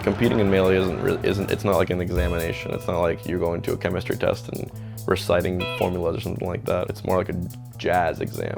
Competing in Melee it's not like an examination. It's not like you're going to a chemistry test and reciting formulas or something like that. It's more like a jazz exam.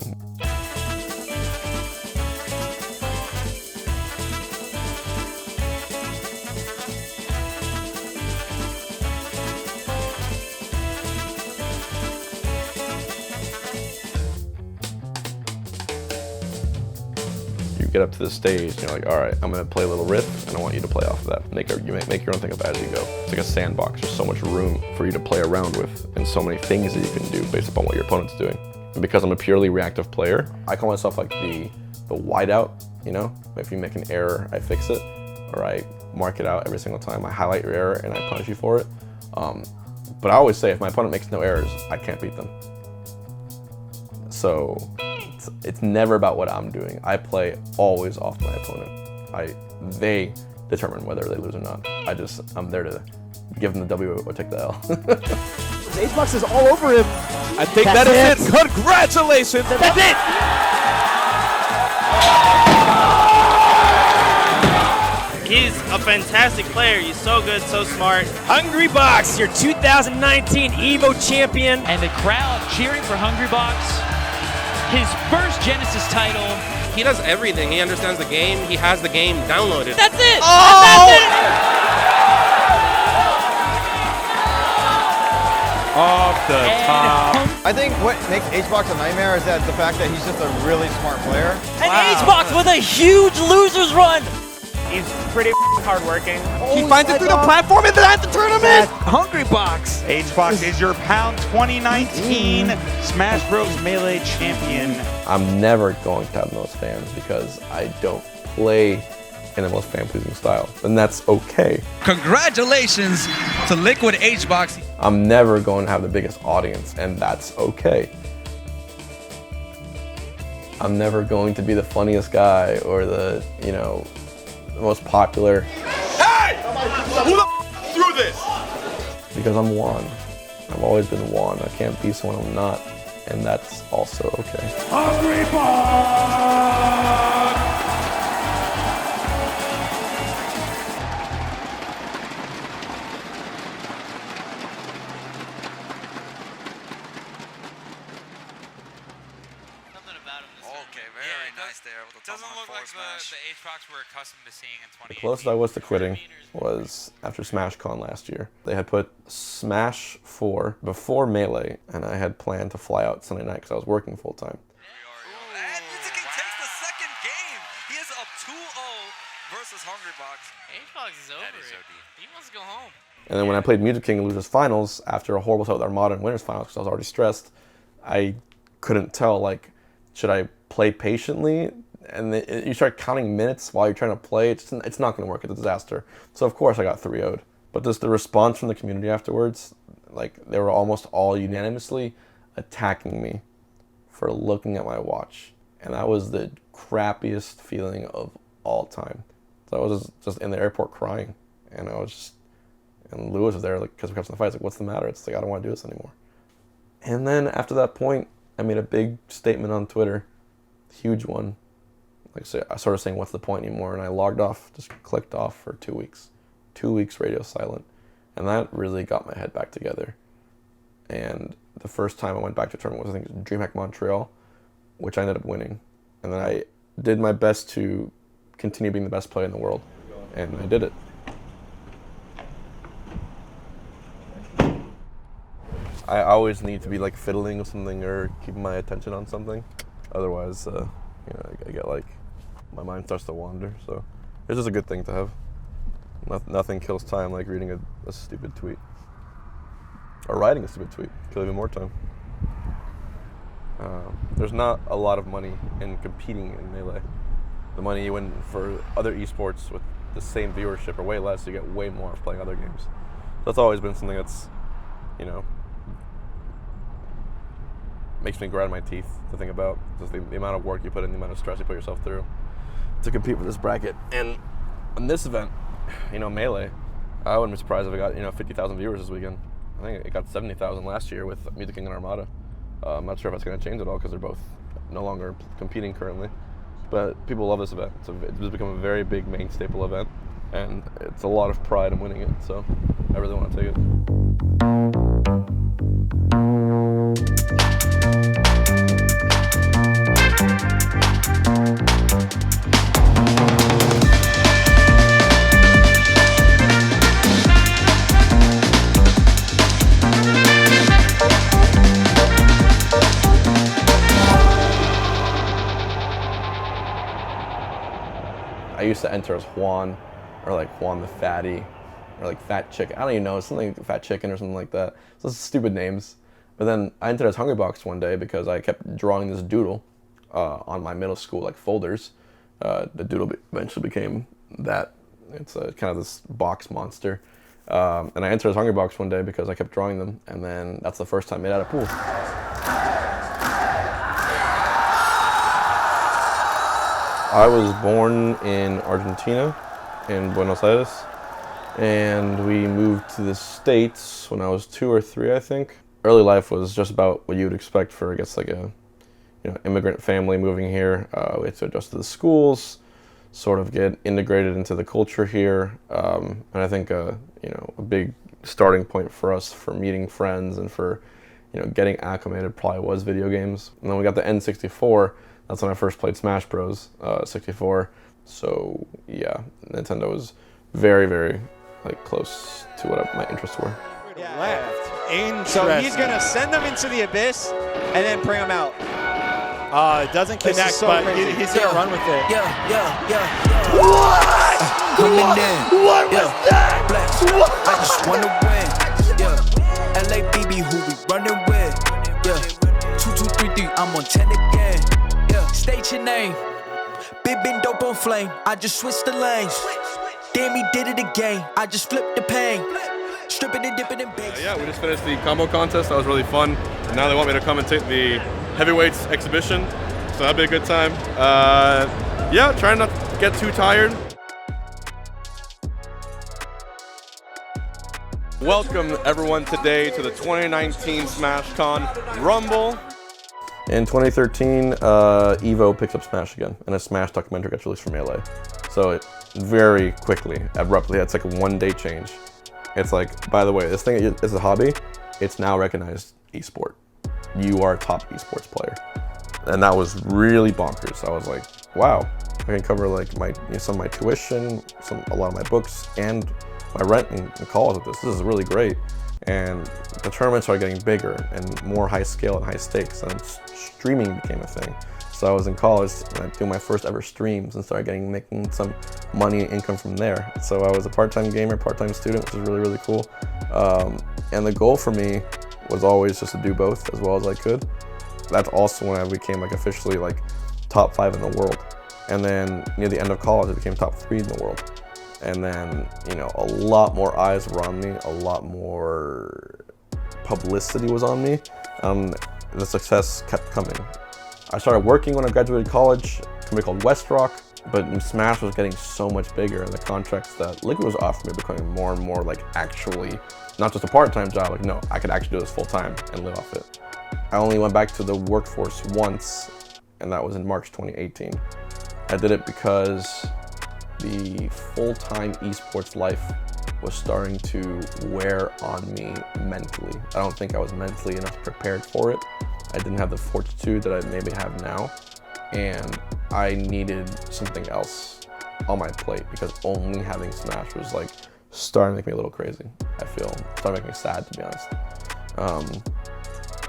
You get up to the stage and you're like, all right, I'm gonna play a little riff and I want you to play off of that. Make your own thing up as you go. It's like a sandbox. There's so much room for you to play around with and so many things that you can do based upon what your opponent's doing. And because I'm a purely reactive player, I call myself like the whiteout, you know? If you make an error, I fix it, or I mark it out every single time. I highlight your error and I punish you for it. But I always say if my opponent makes no errors, I can't beat them. So it's never about what I'm doing. I play always off my opponent. They determine whether they lose or not. I'm there to give them the W or take the L. Hungrybox is all over him. I think that is it. Congratulations. That's it. He's a fantastic player. He's so good, so smart. Hungrybox, your 2019 EVO champion. And the crowd cheering for Hungrybox. His first Genesis title. He does everything. He understands the game. He has the game downloaded. That's it! Oh! That's it! Off the top. I think what makes Hbox a nightmare is that the fact that he's just a really smart player. And Hbox with a huge loser's run. He's pretty hardworking. He finds it through the platform and then at the tournament. Hungrybox. Hbox is your Pound 2019 Smash Bros. Melee champion. I'm never going to have the most fans because I don't play in the most fan-pleasing style, and that's okay. Congratulations to Liquid Hbox. I'm never going to have the biggest audience, and that's okay. I'm never going to be the funniest guy or the, you know, the most popular. Hey! Who the threw this? Because I'm Juan. I've always been Juan. I can't be someone I'm not, and that's also okay. Doesn't look like the Hbox we're accustomed to seeing in 2018. The closest I was to quitting was after SmashCon last year. They had put Smash 4 before Melee, and I had planned to fly out Sunday night because I was working full time. And Mitsuki takes the second game. He is up 2-0 versus Hungrybox. Hbox is over it. He wants to go home. And then when I played Music King and Losers Finals, after a horrible start with Armada and Winners Finals because I was already stressed, I couldn't tell, like, should I play patiently? And you start counting minutes while you're trying to play. It's not going to work. It's a disaster. So of course I got 3-0'd. But just the response from the community afterwards, like they were almost all unanimously attacking me for looking at my watch, and that was the crappiest feeling of all time. So I was just in the airport crying, and and Lewis was there like because we kept in the fight. It's like, what's the matter? It's like I don't want to do this anymore. And then after that point, I made a big statement on Twitter, huge one. Like I started saying, what's the point anymore? And I logged off, just clicked off for 2 weeks. 2 weeks radio silent. And that really got my head back together. And the first time I went back to a tournament was, I think, DreamHack Montreal, which I ended up winning. And then I did my best to continue being the best player in the world. And I did it. I always need to be like fiddling with something or keeping my attention on something. Otherwise, you know, I get like, my mind starts to wander. So it's just a good thing to have. Nothing kills time like reading a stupid tweet. Or writing a stupid tweet. Kill even more time. There's not a lot of money in competing in Melee. The money you win for other esports with the same viewership or way less, you get way more for playing other games. So that's always been something that's, you know, makes me grind my teeth to think about. Just the amount of work you put in, the amount of stress you put yourself through to compete with this bracket. And in this event, you know, Melee, I wouldn't be surprised if it got, you know, 50,000 viewers this weekend. I think it got 70,000 last year with Music King and Armada. I'm not sure if that's going to change at all because they're both no longer competing currently. But people love this event. It's become a very big main staple event. and it's a lot of pride in winning it, so I really want to take it. I used to enter as Juan, or like Juan the Fatty, or like Fat Chicken. I don't even know, something like Fat Chicken or something like that. So it's stupid names. But then I entered as Hungrybox one day because I kept drawing this doodle on my middle school like folders. The doodle eventually became that. It's kind of this box monster. And I entered as Hungrybox one day because I kept drawing them, and then that's the first time I made it out of pool. I was born in Argentina, in Buenos Aires, and we moved to the States when I was 2 or 3, I think. Early life was just about what you would expect for, I guess, like a immigrant family moving here. We had to adjust to the schools, sort of get integrated into the culture here, and I think a big starting point for us for meeting friends and for getting acclimated probably was video games. And then we got the N64. That's when I first played Smash Bros. 64. So yeah, Nintendo was very, very close to what my interests were. Left. So he's gonna send them into the abyss and then bring them out. It doesn't connect, so but crazy. he's gonna run with it. What? Coming in. What was that? Flex. I just wanna win. LABB, who we running with? 2, 2, 3, 3. I'm on 10 again. State your name. Been dope on flame. I just switched the lanes. Damn, he did it again. I just flipped the pain. Stripping and dipping in base. Yeah, we just finished the combo contest. That was really fun. And now they want me to commentate the heavyweights exhibition. So that'll be a good time. Yeah, trying not to get too tired. Welcome everyone today to the 2019 SmashCon Rumble. In 2013, Evo picks up Smash again, and a Smash documentary gets released from Melee. So it very quickly, abruptly, it's like a one-day change. It's like, by the way, this thing is a hobby. It's now recognized esport. You are a top esports player. And that was really bonkers. I was like, wow, I can cover like some of my tuition, a lot of my books, and my rent in college with this. This is really great. And the tournaments started getting bigger and more high scale and high stakes, and streaming became a thing. So I was in college and I did my first ever streams and started making some money and income from there. So I was a part-time gamer, part-time student, which was really, really cool. And the goal for me was always just to do both as well as I could. That's also when I became officially top 5 in the world. And then near the end of college, I became top 3 in the world. And then, a lot more eyes were on me, a lot more publicity was on me. The success kept coming. I started working when I graduated college, a company called West Rock, but Smash was getting so much bigger, and the contracts that Liquid was offering me becoming more and more actually, not just a part-time job, no, I could actually do this full-time and live off it. I only went back to the workforce once, and that was in March 2018. I did it because the full-time esports life was starting to wear on me mentally. I don't think I was mentally enough prepared for it. I didn't have the fortitude that I maybe have now, and I needed something else on my plate because only having Smash was starting to make me a little crazy. I feel starting to make me sad, to be honest.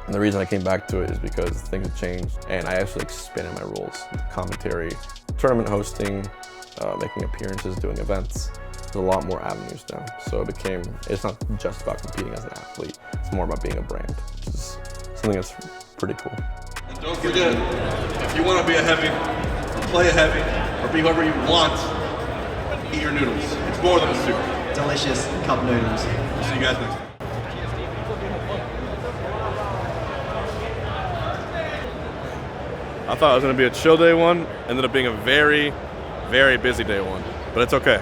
And the reason I came back to it is because things have changed, and I actually expanded my roles: commentary, tournament hosting, making appearances, doing events. There's a lot more avenues now. So it's not just about competing as an athlete, it's more about being a brand, which is something that's pretty cool. And don't forget, if you want to be a heavy, or play a heavy, or be whoever you want, eat your noodles. It's more than a soup. Delicious cup noodles. We'll see you guys next time. I thought it was going to be a chill day one, ended up being a very, very busy day one, but it's okay.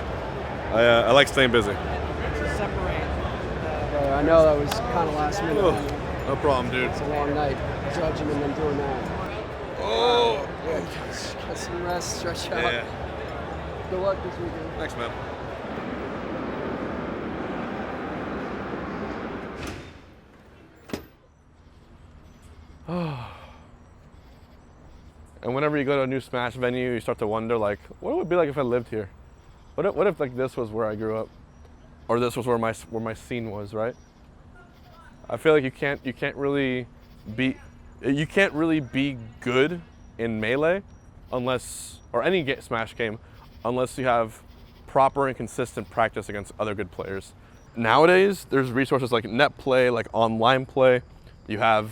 I like staying busy. I know that was kind of last minute. Oh, no problem, dude. It's a long night, judging and then doing that. Oh! Yeah, get some rest, stretch out. Yeah. Good luck this weekend. Thanks, man. And whenever you go to a new Smash venue, you start to wonder, like, what would it be like if I lived here? What if like this was where I grew up, or this was where my scene was, right? I feel like you can't really be good in Melee unless, or any Smash game, unless you have proper and consistent practice against other good players. Nowadays, there's resources like net play, like online play. You have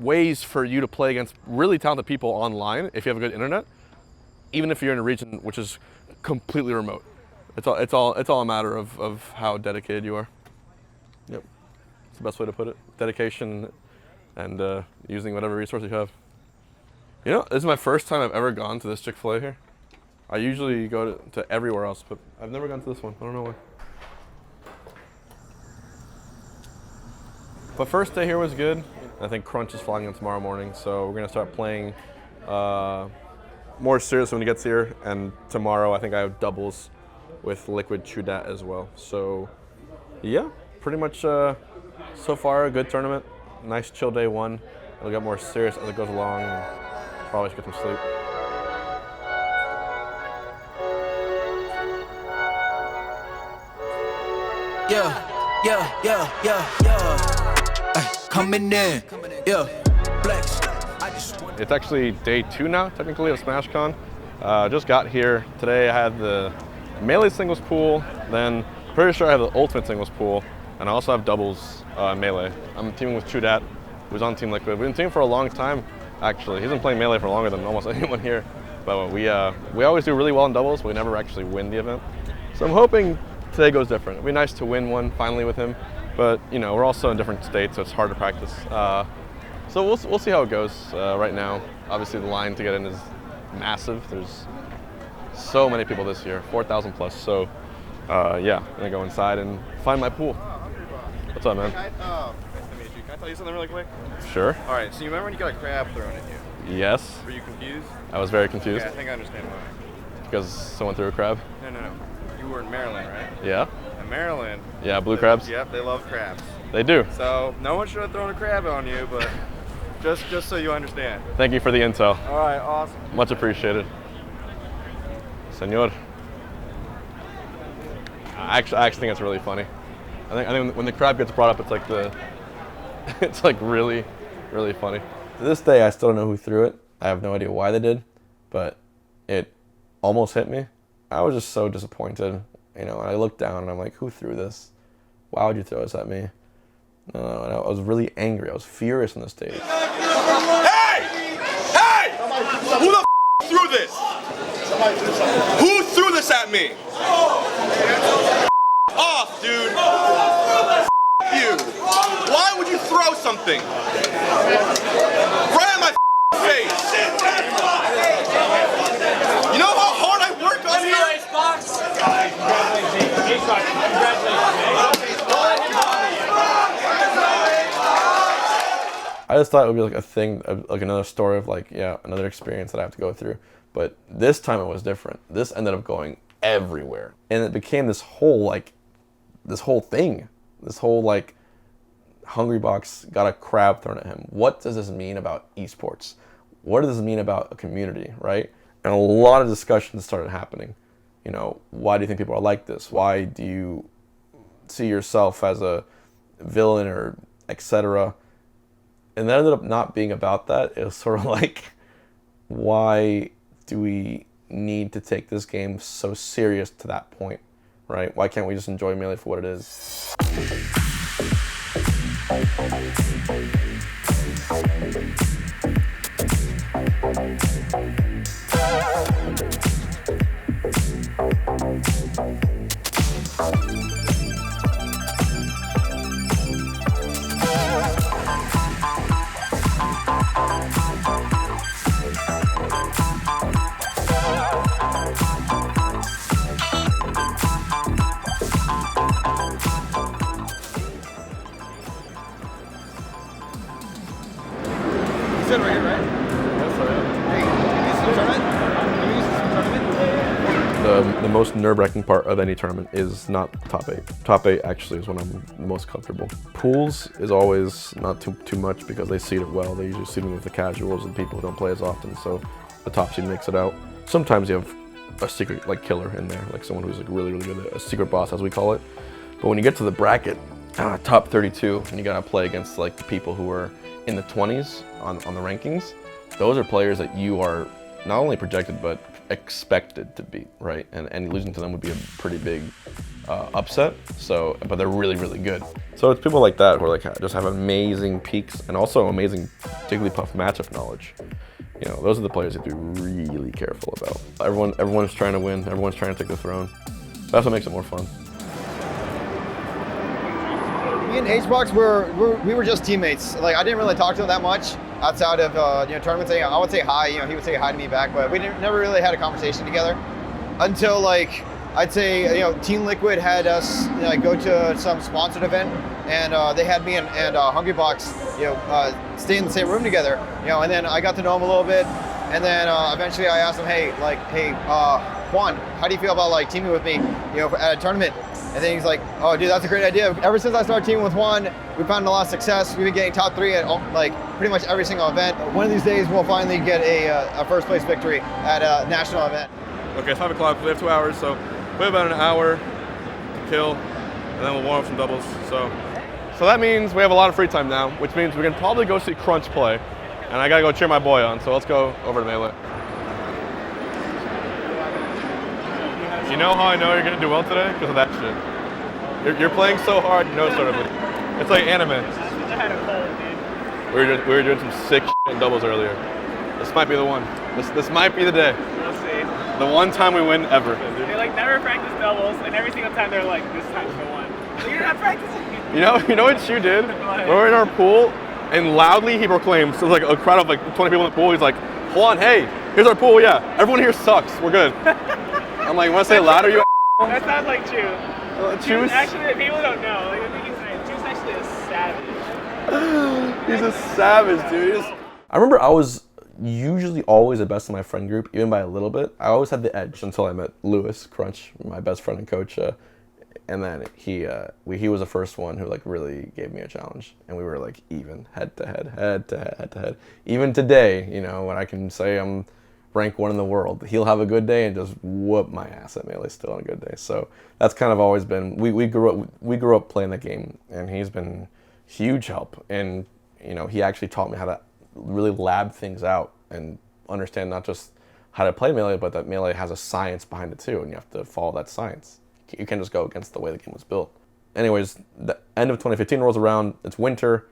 ways for you to play against really talented people online if you have a good internet, even if you're in a region which is completely remote. It's all a matter of how dedicated you are. Yep, it's the best way to put it. Dedication and using whatever resources you have. You know, this is my first time I've ever gone to this Chick-fil-A here. I usually go to everywhere else, but I've never gone to this one. I don't know why. But first day here was good. I think Crunch is flying in tomorrow morning, so we're gonna start playing more serious when he gets here. And tomorrow I think I have doubles with Liquid Chudat as well. So yeah, pretty much so far a good tournament. Nice chill day one. It'll get more serious as it goes along. And probably should get some sleep. Coming in, flex. It's actually day 2 now, technically, of SmashCon. Just got here. Today I had the Melee singles pool, then pretty sure I have the Ultimate singles pool, and I also have doubles Melee. I'm teaming with Chudat, who's on Team Liquid. We've been teaming for a long time, actually. He's been playing Melee for longer than almost anyone here. But we always do really well in doubles, but we never actually win the event. So I'm hoping today goes different. It'd be nice to win one finally with him. But you know, we're also in different states, so it's hard to practice. So we'll see how it goes. Right now, obviously the line to get in is massive. There's so many people this year, 4,000 plus. So yeah, I'm gonna go inside and find my pool. What's up, man? Nice to meet you. Can I tell you something really quick? Sure. All right. So you remember when you got a crab thrown at you? Yes. Were you confused? I was very confused. Okay, I think I understand why. Because someone threw a crab. No. You were in Maryland, right? Yeah. In Maryland. Yeah, blue crabs. Yep, they love crabs. They do. So no one should have thrown a crab on you, but just so you understand. Thank you for the intel. All right, awesome. Much appreciated. Senor. I actually think it's really funny. I think when the crab gets brought up, it's like it's like really, really funny. To this day, I still don't know who threw it. I have no idea why they did, but it almost hit me. I was just so disappointed, you know, and I looked down and I'm like, who threw this? Why would you throw this at me? And I was really angry. I was furious on the stage. Hey! Hey! Who the threw this? Who threw this at me? Off, dude. You. Why would you throw something? Right in my face. You know how hard I work on here? I just thought it would be like a thing, like another story of like, yeah, another experience that I have to go through. But this time it was different. This ended up going everywhere. And it became this whole thing. This whole like, Hungrybox got a crab thrown at him. What does this mean about esports? What does this mean about a community, right? And a lot of discussions started happening. You know, why do you think people are like this? Why do you see yourself as a villain or etc.? And that ended up not being about that. It was sort of like, why do we need to take this game so serious to that point, right? Why can't we just enjoy Melee for what it is? Sit right here, right? Yes, I am. Hey, can you use the tournament? Can you use the tournament? The most nerve-wracking part of any tournament is not top 8. Top 8 actually is when I'm most comfortable. Pools is always not too much because they seed it well. They usually seed them with the casuals and people who don't play as often, so the top seed makes it out. Sometimes you have a secret like killer in there, like someone who's like really good, a secret boss as we call it. But when you get to the bracket, top 32, and you gotta play against like the people who are in the 20s on the rankings, those are players that you are not only projected but expected to beat, right? And losing to them would be a pretty big upset. So, but they're really good. So it's people like that who are like just have amazing peaks and also amazing Jigglypuff matchup knowledge. You know, those are the players you have to be really careful about. Everyone's trying to win. Everyone's trying to take the throne. That's what makes it more fun. Me and HBox we were just teammates. Like, I didn't really talk to him that much outside of tournaments. I would say hi, he would say hi to me back, but we never really had a conversation together until like I'd say Team Liquid had us go to some sponsored event, and they had me and Hungrybox stay in the same room together. And then I got to know him a little bit, and then eventually I asked him, hey Juan, how do you feel about like teaming with me at a tournament? And then he's like, oh dude, that's a great idea. Ever since I started teaming with Juan, we found a lot of success. We've been getting top 3 at like pretty much every single event. One of these days we'll finally get a first place victory at a national event. Okay, it's 5 o'clock, we have 2 hours, so we have about an hour to kill, and then we'll warm up some doubles. So that means we have a lot of free time now, which means we can probably go see Crunch play, and I gotta go cheer my boy on, so let's go over to Melee. You know how I know you're gonna do well today? Because of that shit. You're playing so hard, you know sort of. It's like anime. We were doing some sick shit in doubles earlier. This might be the one. This might be the day. We'll see. The one time we win ever. They like never practice doubles, and every single time they're like, this time's the one. So you're not practicing. You know what you did? We were in our pool, and loudly he proclaimed, so it was like a crowd of like 20 people in the pool, he's like, Juan, hey, here's our pool, yeah. Everyone here sucks, we're good. I'm like, you wanna say it louder, you That sounds like Chew. Chew's actually, people don't know. Like, I think Chew's actually a savage. He's a savage, dude. I remember I was usually always the best in my friend group, even by a little bit. I always had the edge until I met Lewis Crunch, my best friend and coach, and then he was the first one who like really gave me a challenge, and we were like even head to head. Even today, when I can say I'm rank 1 in the world, he'll have a good day and just whoop my ass at Melee still on a good day. So that's kind of always been, we grew up playing the game, and he's been huge help. And he actually taught me how to really lab things out and understand not just how to play Melee, but that Melee has a science behind it too, and you have to follow that science. You can't just go against the way the game was built. Anyways, the end of 2015 rolls around, it's winter,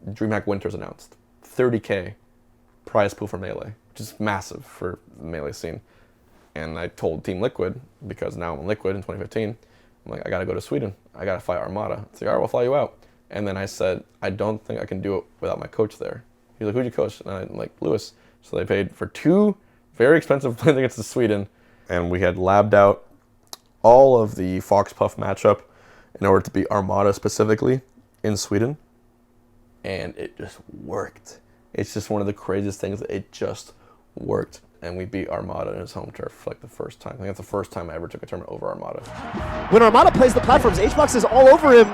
DreamHack Winter's announced. 30K prize pool for Melee, which is massive for the Melee scene. And I told Team Liquid, because now I'm in Liquid in 2015, I'm like, I gotta go to Sweden. I gotta fight Armada. It's like, all right, we'll fly you out. And then I said, I don't think I can do it without my coach there. He's like, who'd you coach? And I'm like, Lewis. So they paid for 2 very expensive plane tickets to Sweden. And we had labbed out all of the Fox Puff matchup in order to beat Armada specifically in Sweden. And it just worked. It's just one of the craziest things. It just worked. And we beat Armada in his home turf for like the first time. I think that's the first time I ever took a tournament over Armada. When Armada plays the platforms, HBox is all over him.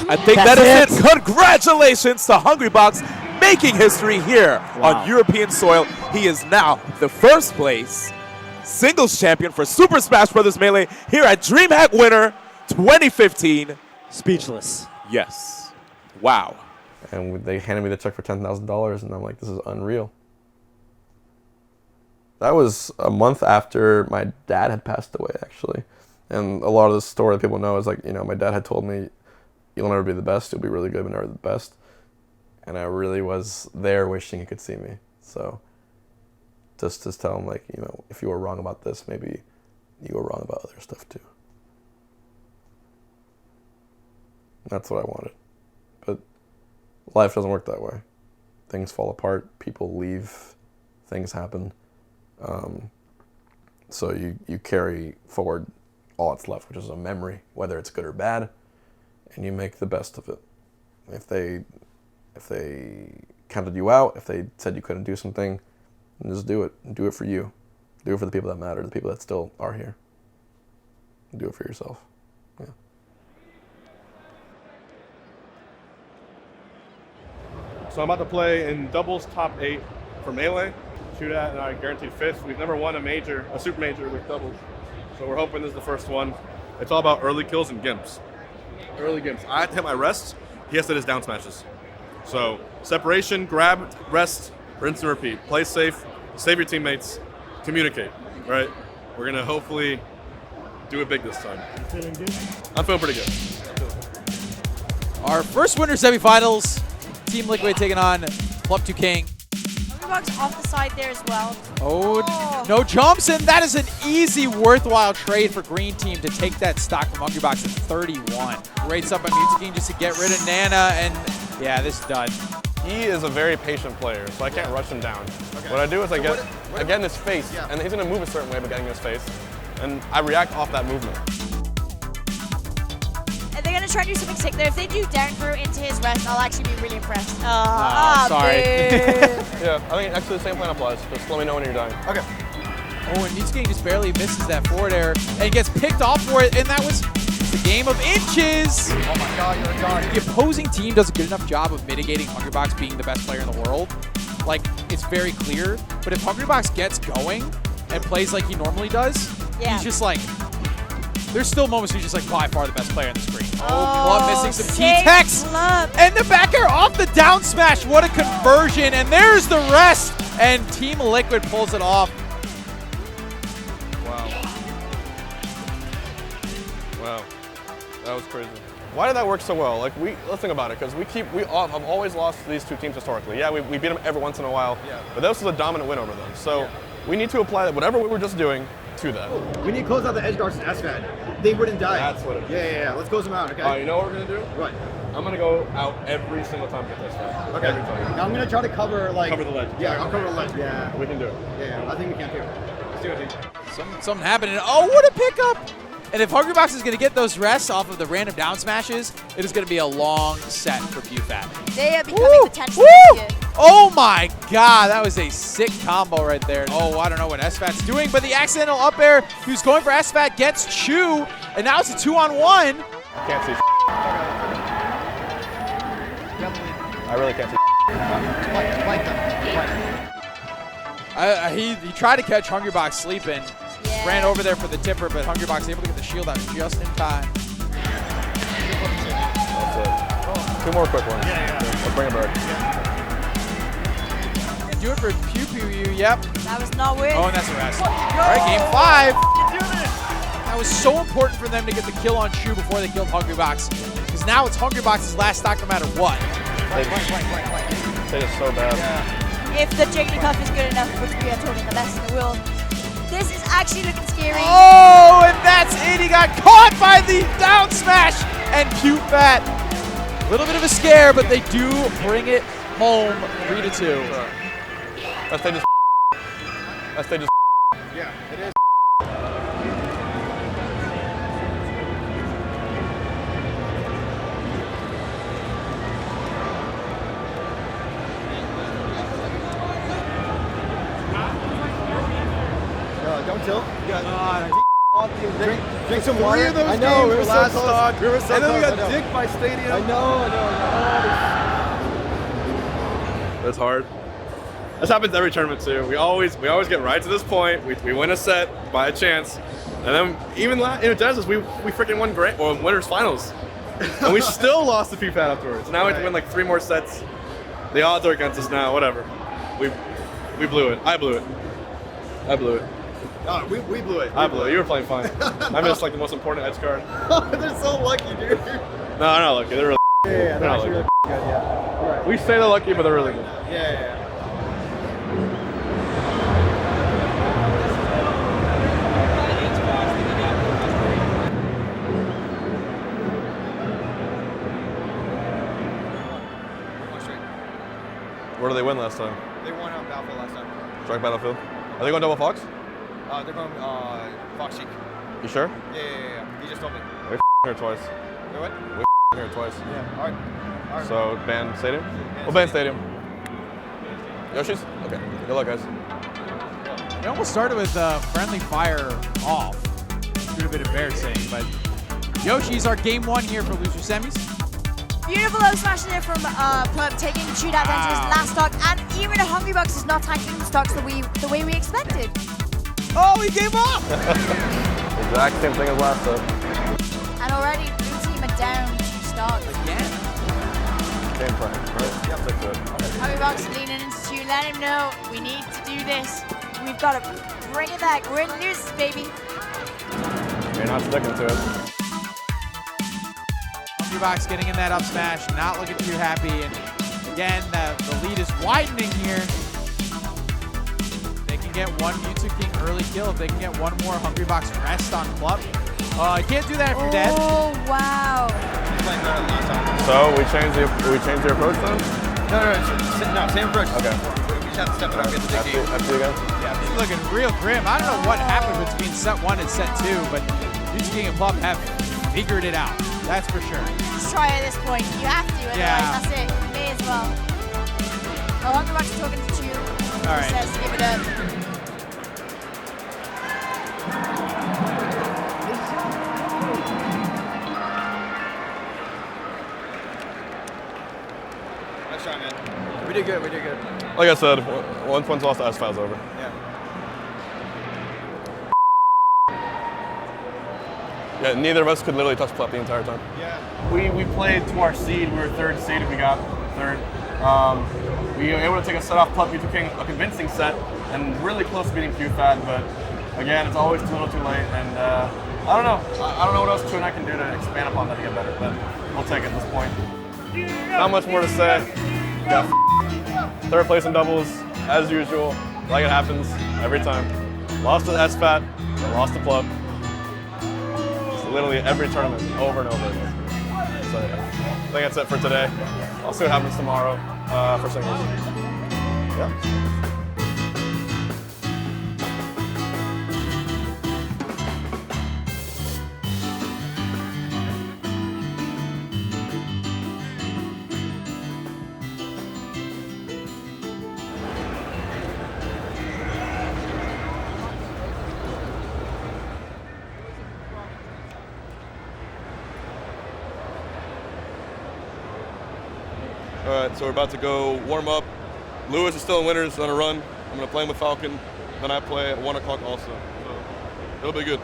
I think that is it. Congratulations to Hungrybox, making history here on European soil. He is now the first place singles champion for Super Smash Bros. Melee here at DreamHack Winter 2015. Speechless. Yes. Wow. And they handed me the check for $10,000, and I'm like, this is unreal. That was a month after my dad had passed away, actually. And a lot of the story that people know is like, my dad had told me, you'll never be the best, you'll be really good, but never the best. And I really was there wishing he could see me. So just tell him, like, if you were wrong about this, maybe you were wrong about other stuff too. That's what I wanted. But life doesn't work that way. Things fall apart, people leave, things happen. So you carry forward all that's left, which is a memory, whether it's good or bad, and you make the best of it. If they counted you out, if they said you couldn't do something, then just do it. Do it for you. Do it for the people that matter, the people that still are here. do it for yourself. Yeah. So I'm about to play in doubles top 8 for Melee. Shoot at, and I guaranteed 5th. We've never won a super major with doubles. So we're hoping this is the first one. It's all about early kills and gimps. Early gimps. I have to hit my rest. He has to hit his down smashes. So separation, grab, rest, rinse and repeat. Play safe, save your teammates, communicate, right? We're gonna hopefully do it big this time. Feeling good? I'm feeling pretty good. Our first winner semifinals, Team Liquid taking on Plup 2 King. Hungrybox off the side there as well. Oh, no jumps, and that is an easy, worthwhile trade for Green Team to take that stock from Hungrybox at 31. Great stuff by Mewtwo King just to get rid of Nana, and yeah, this is done. He is a very patient player, so I can't rush him down. Okay. What I do is I get in his face, and he's gonna move a certain way by getting in his face, and I react off that movement. And they're gonna try to do something sick there. If they do down throw into his rest, I'll actually be really impressed. Sorry. Yeah, I think actually the same plan applies. Just let me know when you're dying. Okay. Oh, and Mewtwo King just barely misses that forward air and gets picked off for it, and that was the game of inches. Oh my God, you're a guard. The opposing team does a good enough job of mitigating Hungrybox being the best player in the world. Like, it's very clear. But if Hungrybox gets going and plays like he normally does, he's just like, there's still moments where he's just like by far the best player on the screen. Oh, Plup missing some T-Tex. And the back air off the down smash. What a conversion. And there's the rest. And Team Liquid pulls it off. Wow, that was crazy. Why did that work so well? Like, let's think about it, because I've always lost to these two teams historically. Yeah, we beat them every once in a while, but this was a dominant win over them. So we need to apply whatever we were just doing to that. We need to close out the edge guards to SFAD. They wouldn't die. That's what it is. Yeah. Let's close them out, okay? You know what we're gonna do? What? I'm gonna go out every single time we get this guy. Okay. Every time. Now I'm gonna try to cover cover the ledge. Yeah, I'll cover the ledge. Yeah. We can do it. Yeah, I think we can too. Let's do it, dude. Something happening. Oh, what a pickup! And if Hungrybox is going to get those rests off of the random down smashes, it is going to be a long set for PewFat. They are becoming potentially good. Oh my God, that was a sick combo right there. Oh, I don't know what SFAT's doing, but the accidental up air, who's going for SFAT, gets Chew, and now it's a 2-on-1. Can't see. I really can't see. He tried to catch Hungrybox sleeping. Ran over there for the tipper, but Hungrybox able to get the shield out just in time. That's it. 2 more quick ones. Let's bring it back. Do it for Pew. Yep. That was not weird. Oh, and that's a rest. All right, game 5. That was so important for them to get the kill on Chew before they killed Hungrybox, because now it's Hungrybox's last stock no matter what. They just so bad. Yeah. If the Jigglypuff is good enough, which we are totally the best in the world, this is actually looking scary. Oh, and that's it. He got caught by the down smash, and PewFat. A little bit of a scare, but they do bring it home 3-2. That stage is. Yeah, it is. Don't tilt. Drink some water. I know, we were so close. We were so close. And then we got dicked by Stadium. I know. That's hard. This happens every tournament too. We always get right to this point. We win a set by a chance, and then even in Genesis we freaking won winners finals, and we still lost to PewFat afterwards. Now we have to win like 3 more sets. The odds are against us now. Whatever. We blew it. I blew it. Oh, we blew it. I blew it. You were playing fine. I missed like the most important edge card. They're so lucky, dude. No, they're not lucky. They're really. Yeah, they're actually really good. Yeah. Right. We say they're lucky, but they're really good. Yeah. Where did they win last time? They won on Battlefield last time. Strike Battlefield. Are they going double Fox? They're going Fox Cheek. You sure? Yeah. He just told me. We here twice. Wait, what? We here twice. Yeah. All right. So ban Stadium? We'll ban Stadium. Yoshi's? Okay. Good luck, guys. It almost started with friendly fire off. been a bit embarrassing, but Yoshi's our game 1 here for loser semis. Beautiful low smash there from Plum, taking the shootout down to his last stock, and even Hungrybox is not tackling the stocks the way we expected. Oh, he gave up! Exact same thing as last set. And already, blue team are down 2 stocks. Again? Same frame, right? Yep, that's it. Hungrybox leaning into 2, let him know we need to do this. We've got to bring it back. We're in losers, baby. You're not sticking to it. Hungrybox getting in that up smash, not looking too happy, and again, the lead is widening here. They can get one Mewtwo King early kill. If they can get one more Hungrybox rest on Plup. You can't do that if you're dead. Oh, wow. So we changed the approach then? No, same approach. Okay. We just have to step it up, get the dig deep. F2 again? Yeah, this is looking real grim. I don't know what happened between set 1 and set 2, but Mewtwo King and Plup have figured it out. That's for sure. Just try at this point. You have to, otherwise that's it. You may as well. Oh, Hungrybox is talking to 2. All right. He says give it up. Nice try, man. We did good, we did good. Like I said, once lost to S5's over. Yeah. Yeah, neither of us could literally touch Plup the entire time. Yeah. We played to our seed. We were 3rd seed if we got 3rd. We were able to take a set off Plup, Mewtwo King, a convincing set, and really close to beating QFAD, but again, it's always too little too late, and I don't know. I don't know what else Chu and I can do to expand upon that to get better, but we'll take it at this point. Not much more to say. Got 3rd place in doubles, as usual, like it happens every time. Lost to SFAT, lost to Plup. It's literally every tournament, over and over again. So yeah, I think that's it for today. I'll see what happens tomorrow for singles. Yeah. All right, so we're about to go warm up. Lewis is still in winners on a run. I'm gonna play him with Falcon. Then I play at 1 o'clock also. So it'll be good.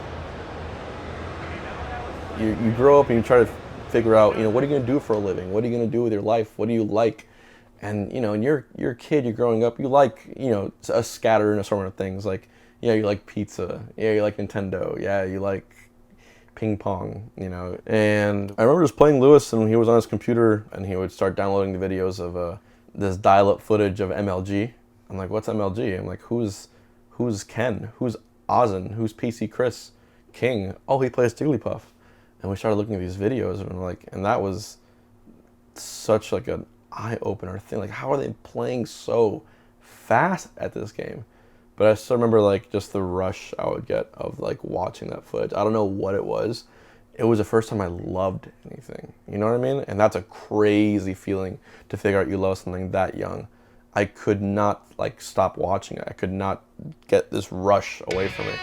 You grow up and you try to figure out, what are you gonna do for a living? What are you gonna do with your life? What do you like? And and you're a kid, you're growing up, you like, a scatter and a sort of things. Like, yeah, you like pizza. Yeah, you like Nintendo. Yeah, you like ping pong, And I remember just playing Lewis, and he was on his computer, and he would start downloading the videos of this dial-up footage of MLG. I'm like, what's MLG? I'm like, who's Ken? Who's Ozin? Who's PC Chris? King? Oh, he plays Jigglypuff. And we started looking at these videos, and that was such like an eye-opener thing. Like, how are they playing so fast at this game? But I still remember just the rush I would get of watching that footage. I don't know what it was. It was the first time I loved anything. You know what I mean? And that's a crazy feeling to figure out you love something that young. I could not stop watching it. I could not get this rush away from it.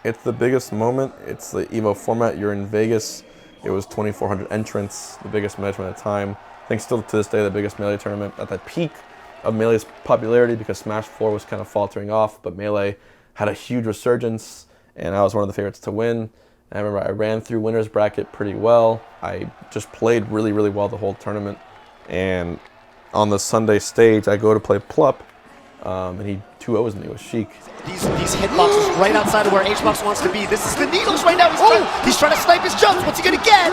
It's the biggest moment. It's the EVO format. You're in Vegas. It was 2,400 entrants, the biggest Melee tournament at the time. I think still to this day, the biggest Melee tournament at the peak of Melee's popularity, because Smash 4 was kind of faltering off, but Melee had a huge resurgence, and I was one of the favorites to win. And I remember I ran through winner's bracket pretty well. I just played really, really well the whole tournament. And on the Sunday stage, I go to play Plup, and he 2-0s me with Sheik. These hitboxes right outside of where HBox wants to be. This is the needles right now. He's trying to snipe his jumps. What's he gonna get?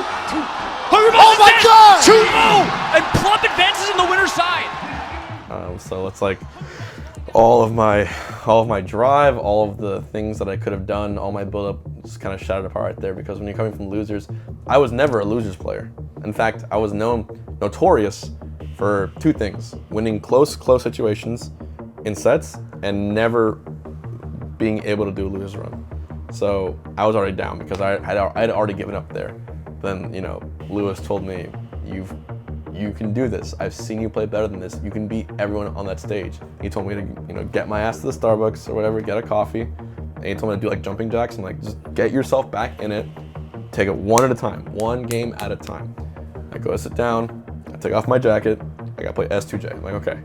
Oh my God! 2-0! And Plup advances in the winner's side. So it's all of my drive, all of the things that I could have done, all my build-up just kind of shattered apart right there, because when you're coming from losers, I was never a losers player. In fact, I was notorious for two things: winning close situations in sets and never being able to do a lose run. So I was already down because I had already given up there. Then, you know, Lewis told me, you can do this. I've seen you play better than this. You can beat everyone on that stage. He told me to, you know, get my ass to the Starbucks or whatever, get a coffee. And he told me to do like jumping jacks and like just get yourself back in it. Take it one at a time, one game at a time. I go sit down, I take off my jacket, I gotta play S2J. I'm like, okay,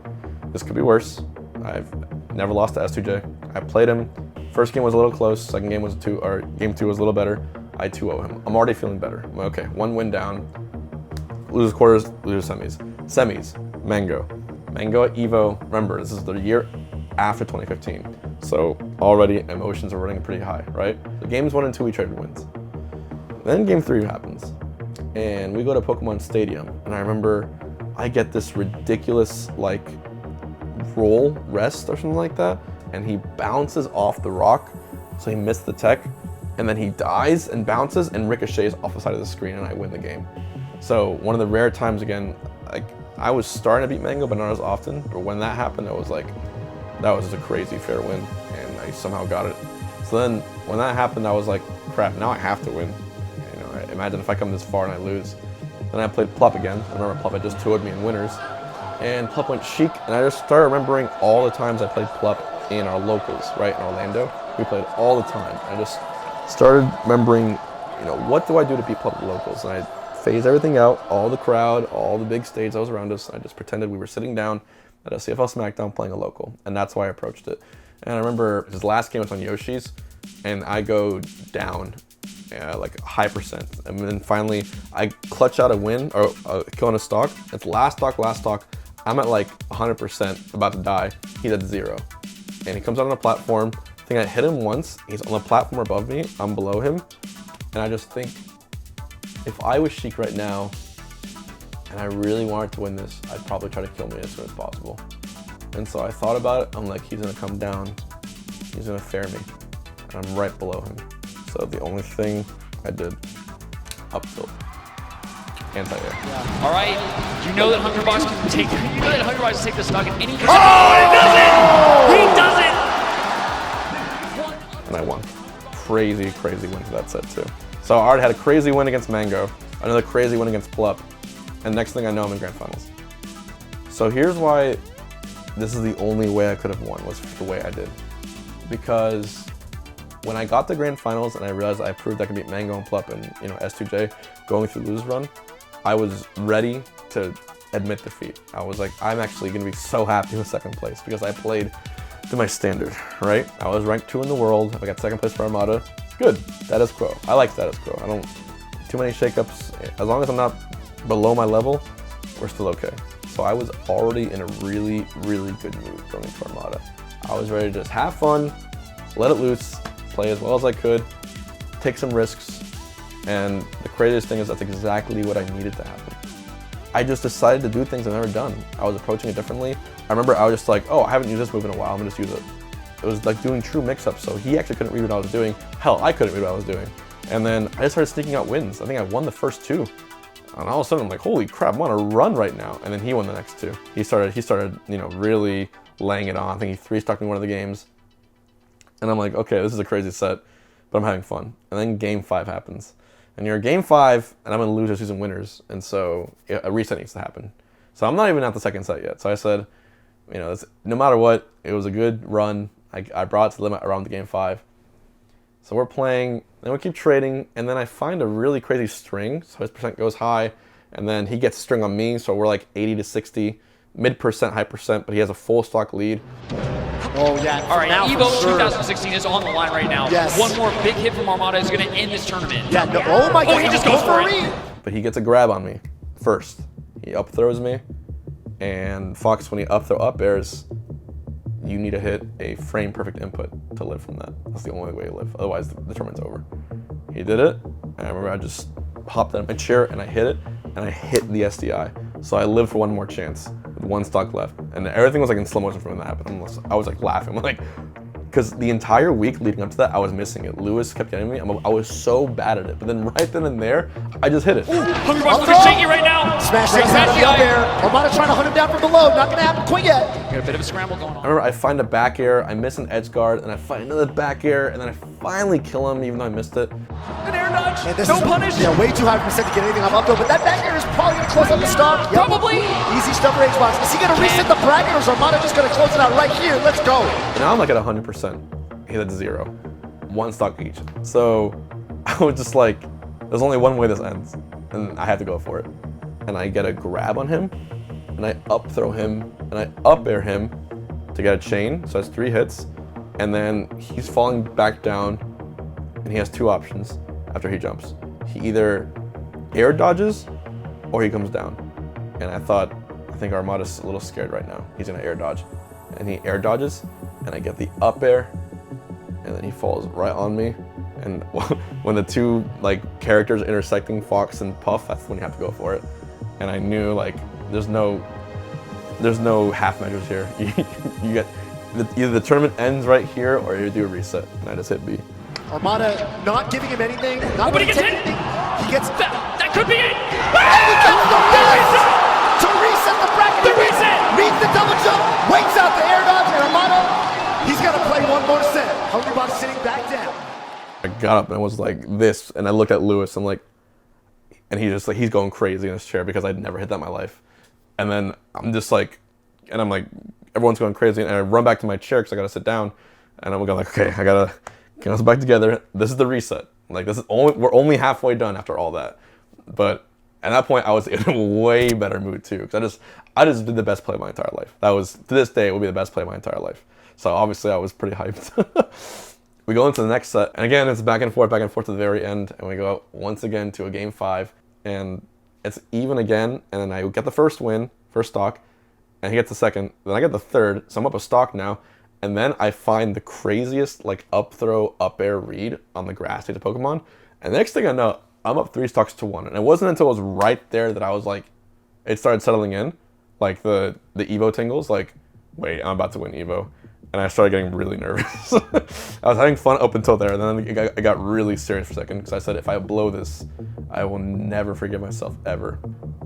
this could be worse. I've never lost to S2J. I played him. First game was a little close, second game was game 2 was a little better. I 2-0 him. I'm already feeling better. I'm like, okay, one win down, loses quarters, loses semis. Semis, Mango. Mango at EVO, remember, this is the year after 2015. So already emotions are running pretty high, right? The games 1 and 2, we traded wins. Then game 3 happens, and we go to Pokemon Stadium, and I remember I get this ridiculous like roll rest or something like that, and he bounces off the rock, so he missed the tech, and then he dies and bounces and ricochets off the side of the screen, and I win the game. So one of the rare times again, like I was starting to beat Mango, but not as often. But when that happened, I was like, that was just a crazy fair win, and I somehow got it. So then when that happened, I was like, crap, now I have to win. You know, imagine if I come this far and I lose. Then I played Plup again. I remember Plup had just 2'd me in winners, and Plup went Sheik, and I just started remembering all the times I played Plup in our locals, right, in Orlando. We played all the time. I just started remembering, you know, what do I do to beat Plup at locals? And I phased everything out, all the crowd, all the big stage that was around us. I just pretended we were sitting down at a CFL SmackDown playing a local, and that's why I approached it. And I remember his last game was on Yoshi's, and I go down like high percent, and then finally I clutch out a win or a kill on a stock. It's last stock. I'm at like 100%, about to die. He's at 0, and he comes out on the platform. I think I hit him once. He's on the platform above me. I'm below him, and I just think, if I was Sheik right now, and I really wanted to win this, I'd probably try to kill me as soon as possible. And so I thought about it. I'm like, he's gonna come down. He's gonna fair me, and I'm right below him. So the only thing I did, up tilt, anti-air. Yeah. All right, you know that Hungrybox can take. You know that Hungrybox can take the stock in any. Oh! He does it! And I won. Crazy win for that set too. So I already had a crazy win against Mango, another crazy win against Plup, and next thing I know, I'm in Grand Finals. So here's why this is the only way I could have won, was the way I did. Because when I got to Grand Finals and I realized I proved I could beat Mango and Plup and, you know, S2J going through lose run, I was ready to admit defeat. I was like, I'm actually gonna be so happy with second place because I played to my standard, right? I was ranked 2 in the world. If I got second place for Armada, good, status quo. I like status quo. I don't, too many shakeups. As long as I'm not below my level, we're still okay. So I was already in a really good mood going into Armada. I was ready to just have fun, let it loose, play as well as I could, take some risks, and the craziest thing is that's exactly what I needed to happen. I just decided to do things I've never done. I was approaching it differently. I remember I was just like, oh, I haven't used this move in a while, I'm gonna just use it. It was like doing true mix-ups, so he actually couldn't read what I was doing. Hell, I couldn't read what I was doing. And then I just started sneaking out wins. I think I won the first 2. And all of a sudden I'm like, holy crap, I'm on a run right now. And then he won the next 2. He started, you know, really laying it on. I think he 3-stocked me one of the games. And I'm like, okay, this is a crazy set, but I'm having fun. And then game 5 happens. And you're at game 5, and I'm in losers using winners. And so a reset needs to happen. So I'm not even at the second set yet. So I said, you know, no matter what, it was a good run. I brought it to the limit around the game 5. So we're playing, and we keep trading, and then I find a really crazy string. So his percent goes high, and then he gets a string on me. So we're like 80 to 60, mid percent, high percent, but he has a full stock lead. Oh yeah. All right, now EVO sure. 2016 is on the line right now. Yes. One more big hit from Armada is going to end this tournament. Yeah. No, oh my God. Oh, he just goes for it. But he gets a grab on me first. He up throws me, and Fox, when he up throw up airs, you need to hit a frame perfect input to live from that. That's the only way you live. Otherwise, the tournament's over. He did it, and I remember I just hopped on my chair and I hit it, and I hit the SDI. So I lived for one more chance with 1 stock left, and everything was like in slow motion from when that happened. I was like laughing. I'm like, because the entire week leading up to that, I was missing it. Lewis kept getting me. I was so bad at it. But then right then and there, I just hit it. Hungrybox looking shaky right now. Smash takes out of the up air. Armada trying to hunt him down from below. Not going to happen quite yet. Got a bit of a scramble going on. I remember I find a back air, I miss an edge guard, and I find another back air, and then I finally kill him even though I missed it. An air dodge. No punish. Yeah, way too high for Set to get anything off up though. But that back air is probably going to close up the stock. Yep. Probably. Easy stuff for Hbox. Is he going to reset the bracket or is Armada just going to close it out right here? Let's go. Now I'm like at 100%. He's at 0. 1 stock each. So I was just like, there's only one way this ends, and I have to go for it. And I get a grab on him, and I up throw him, and I up air him to get a chain. So that's 3 hits, and then he's falling back down, and he has 2 options after he jumps. He either air dodges, or he comes down. And I think Armada's a little scared right now. He's gonna air dodge, and he air dodges, and I get the up air, and then he falls right on me. And when the 2 like characters intersecting, Fox and Puff, that's when you have to go for it. And I knew like there's no half measures here. You get either the tournament ends right here or you do a reset. And I just hit B. Armada not giving him anything. Not But he gets hit. He gets That could be it. To reset the bracket. The reset. Reads the double jump. Waits out the air dodge. And Armada, he's got to play one more set. Hungrybox sitting back down. I got up and I was like this, and I looked at Lewis. I'm like, and he's just like, he's going crazy in his chair because I'd never hit that in my life. And then I'm just like, and I'm like, everyone's going crazy, and I run back to my chair because I gotta sit down, and I'm going like, okay, I gotta get us back together. This is the reset. Like we're only halfway done after all that. But at that point, I was in a way better mood too, because I just did the best play of my entire life. That was, to this day, it will be the best play of my entire life. So obviously I was pretty hyped. We go into the next set, and again, it's back and forth to the very end, and we go once again to a game 5, and it's even again, and then I get the first win, first stock, and he gets the second, then I get the third, so I'm up a stock now, and then I find the craziest like up throw, up air read on the grass stage of Pokemon, and the next thing I know, I'm up 3 stocks to 1, and it wasn't until it was right there that I was like, it started settling in, like the Evo tingles, like, wait, I'm about to win Evo. And I started getting really nervous. I was having fun up until there, and then I got really serious for a second, because I said, if I blow this, I will never forgive myself, ever.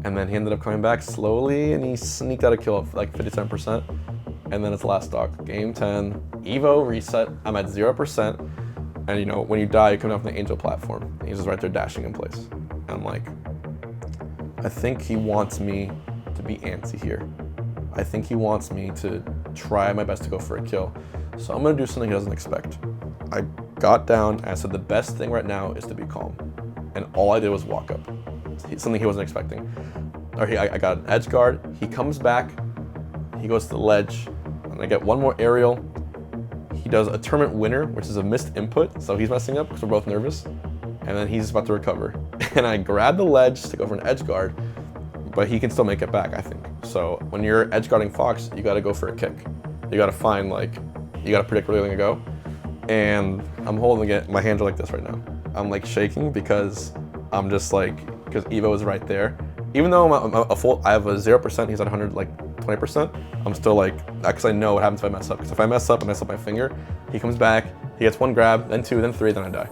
And then he ended up coming back slowly, and he sneaked out a kill of like 57%. And then it's last stock, game 10, Evo reset, I'm at 0%. And you know, when you die, you come down from the Angel platform. And he's just right there dashing in place. And I'm like, I think he wants me to be antsy here. I think he wants me to try my best to go for a kill. So I'm gonna do something he doesn't expect. I got down and I said the best thing right now is to be calm. And all I did was walk up. Something he wasn't expecting. I got an edge guard, he comes back, he goes to the ledge, and I get one more aerial. He does a tournament winner, which is a missed input, so he's messing up because we're both nervous. And then he's about to recover. And I grab the ledge to go for an edge guard, but he can still make it back, I think. So when you're edge guarding Fox, you gotta go for a kick. You gotta find you gotta predict where you're gonna go. And I'm holding it, my hands are like this right now. I'm like shaking because I'm just like, because Evo is right there. Even though I have a 0%, he's at 100, like 20%, I'm still like, because I know what happens if I mess up. Because if I mess up my finger, he comes back, he gets 1 grab, then 2, then 3, then I die.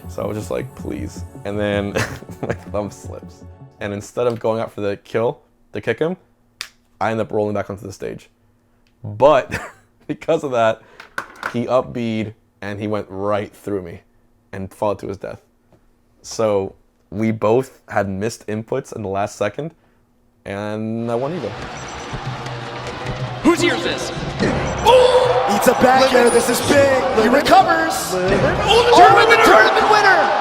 So I was just like, please. And then my thumb slips. And instead of going out for the kill to kick him, I end up rolling back onto the stage. But because of that, he up B'd and he went right through me and followed to his death. So we both had missed inputs in the last second, and I won Evo. Whose ear is this? Oh! Eats a back air. This is big. He recovers. Oh, the tournament winner.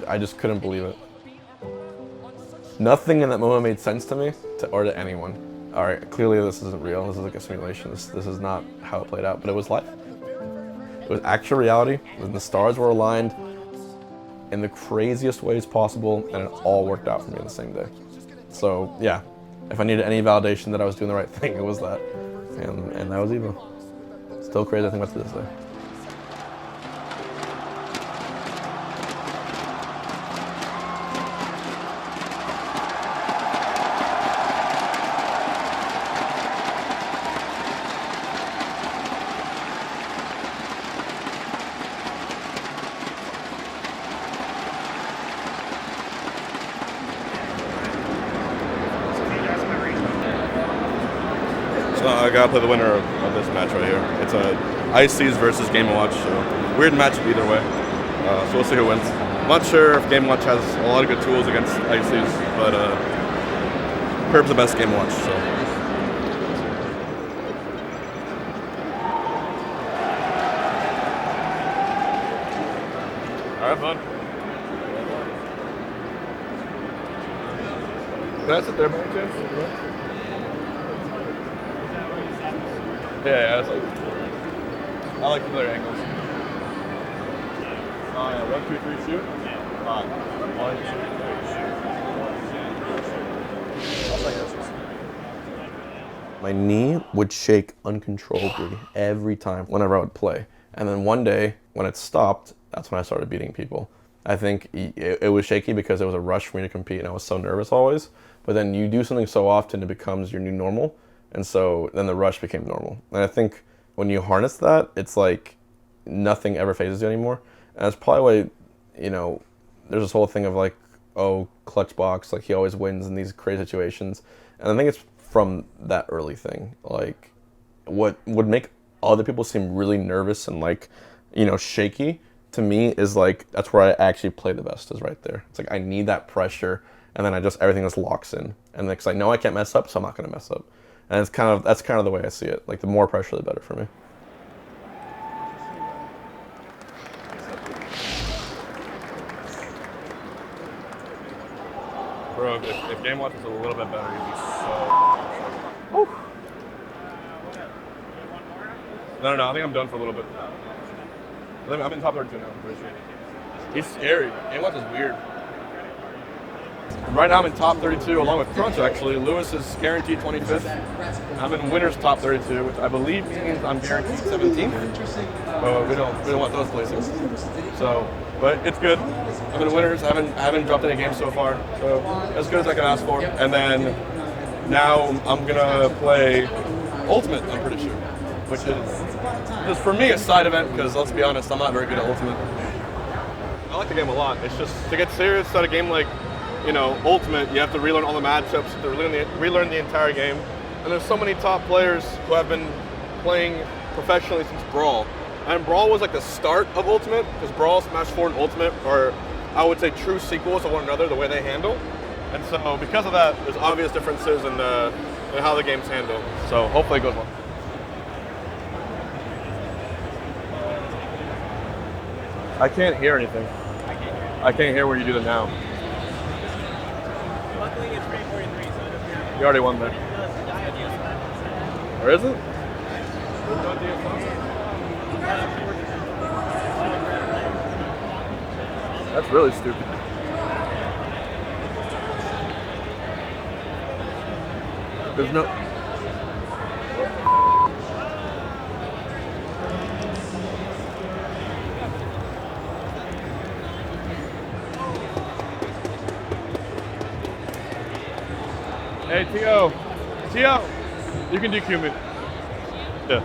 I just couldn't believe it. Nothing in that moment made sense to me or to anyone. All right, clearly this isn't real. This is like a simulation. This is not how it played out, but it was life. It was actual reality, when the stars were aligned in the craziest ways possible, and it all worked out for me on the same day. So yeah, if I needed any validation that I was doing the right thing, it was that. And that was Evo. Still crazy to think about to this day. I gotta play the winner of this match right here. It's a ICs versus Game & Watch, so weird matchup either way. So we'll see who wins. I'm not sure if Game & Watch has a lot of good tools against ICs, but Perb's the best Game & Watch, so. All right, bud. Can I sit there by any chance? Yeah, I like the player angles. Yeah, 1, 2, 3, shoot. 1, 2, 3. My knee would shake uncontrollably every time whenever I would play. And then one day, when it stopped, that's when I started beating people. I think it was shaky because it was a rush for me to compete and I was so nervous always. But then you do something so often, it becomes your new normal. And so then the rush became normal. And I think when you harness that, it's like nothing ever phases you anymore. And that's probably why, you know, there's this whole thing of like, oh, clutch box, like he always wins in these crazy situations. And I think it's from that early thing. Like what would make other people seem really nervous and like, you know, shaky to me is like, that's where I actually play the best, is right there. It's like, I need that pressure. And then everything just locks in. And because I know I can't mess up, so I'm not going to mess up. And it's that's kind of the way I see it. Like the more pressure, the better for me. Bro, if Game Watch was a little bit better, you'd be so. Woo. No, I think I'm done for a little bit. I'm in top 32 now, I'm pretty sure. He's scary. Game Watch is weird. Right now I'm in top 32 along with Crunch actually. Lewis is guaranteed 25th. I'm in winners top 32, which I believe means I'm guaranteed 17th. But we don't want those places. So, but it's good. I'm in winners. I haven't dropped any games so far. So as good as I can ask for. And then now I'm gonna play Ultimate, I'm pretty sure. Which is for me a side event because let's be honest, I'm not very good at Ultimate. I like the game a lot. It's just to get serious at a game like, you know, Ultimate, you have to relearn all the matchups, to relearn the entire game. And there's so many top players who have been playing professionally since Brawl. And Brawl was like the start of Ultimate, because Brawl, Smash 4, and Ultimate are, I would say, true sequels of one another, the way they handle. And so because of that, there's obvious differences in how the game's handled. So hopefully it goes well. I can't hear anything. I can't hear where you do the now. Luckily, it's 343, so You already won there. Or is it? That's really stupid. There's no... Hey, T.O., you can DQ me. Yeah.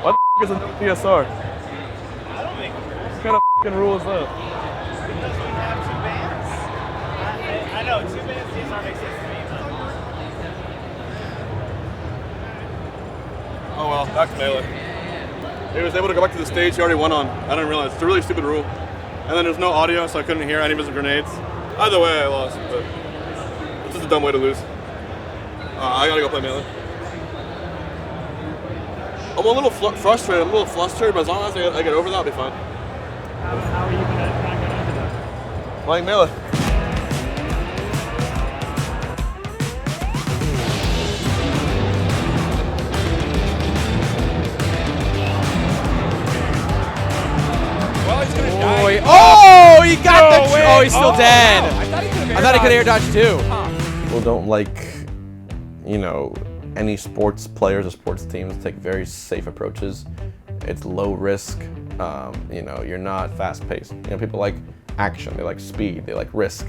What the is a no TSR? I don't think What kind of f***ing rule is that? because we have 2 bands. I know, 2 bands TSR makes sense to me. Oh well, back to Melee. He was able to go back to the stage he already won on. I didn't realize. It's a really stupid rule. And then there's no audio, so I couldn't hear any of his grenades. Either way, I lost, but it's just a dumb way to lose. I gotta go play Melee. I'm a little frustrated, I'm a little flustered, but as long as I get over that, I'll be fine. How are you gonna not get over that? Playing Melee. Oh, he got oh, he's still dead. I thought he could air dodge too. People don't like, you know, any sports players or sports teams take very safe approaches. It's low risk. You know, you're not fast paced. You know, people like action, they like speed, they like risk,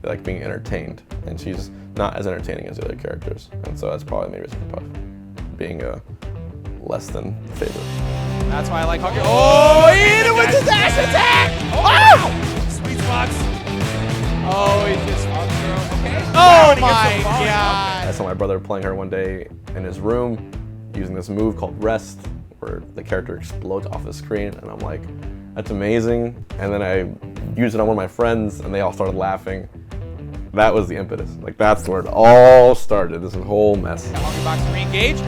they like being entertained. And she's not as entertaining as the other characters. And so that's probably the main reason for Puff being a less than favorite. That's why I like Hungry. Oh, he hit it with the dash attack! Oh! Sweet spots. Oh, he just okay. Oh, trying to get my some volume. God. I saw my brother playing her one day in his room using this move called Rest, where the character explodes off the screen, and I'm like, that's amazing. And then I used it on one of my friends, and they all started laughing. That was the impetus. Like, that's where it all started. This is a whole mess. Hungrybox re-engage.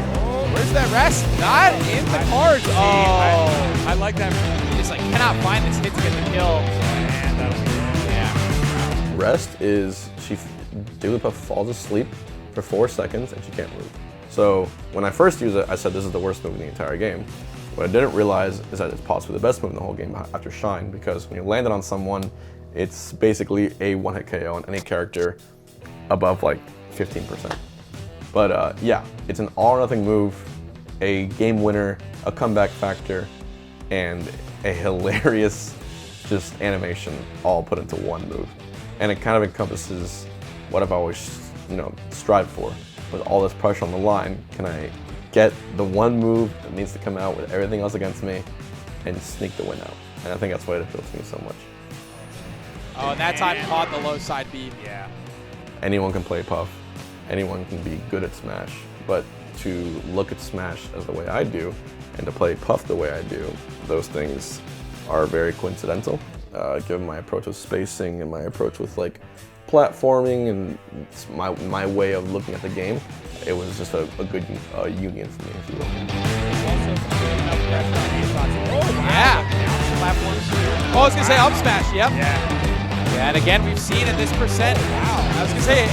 Where's that rest? Not in the cards. Oh, I like that. he just like cannot find this hit to get the kill. And that'll be Yeah. Rest is Jigglypuff falls asleep for 4 seconds and she can't move. So when I first used it, I said this is the worst move in the entire game. What I didn't realize is that it's possibly the best move in the whole game after Shine, because when you land it on someone, it's basically a one-hit KO on any character above like 15%. But yeah, it's an all or nothing move, a game winner, a comeback factor, and a hilarious just animation all put into one move. And it kind of encompasses what I've always, strived for. With all this pressure on the line, can I get the one move that needs to come out with everything else against me and sneak the win out? And I think that's why it appeals to me so much. Oh, and that time caught the low side beat. Yeah. Anyone can play Puff. Anyone can be good at Smash. But to look at Smash as the way I do, and to play Puff the way I do, those things are very coincidental. Given my approach with spacing and my approach with like platforming and my way of looking at the game, it was just a good union for me, if you will. Yeah. Platforms. Oh, I was gonna say up smash. Yep. Yeah. And again, we've seen at this percent. Wow. I was gonna say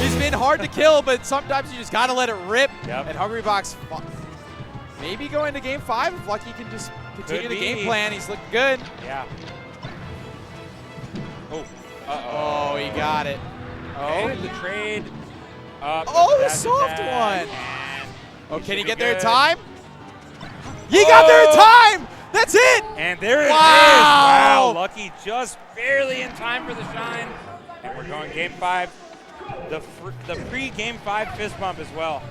it's been hard to kill, but sometimes you just gotta let it rip. Yep. And Hungrybox maybe go into game 5 if Lucky can just continue the game plan. He's looking good. Yeah. Oh, he got it. Oh, the trade. Oh, the soft one. Oh, can he get there in time? He got there in time! That's it! And there it is. Wow. Wow, Lucky just barely in time for the shine. And we're going game 5. The pre-game 5 fist bump as well.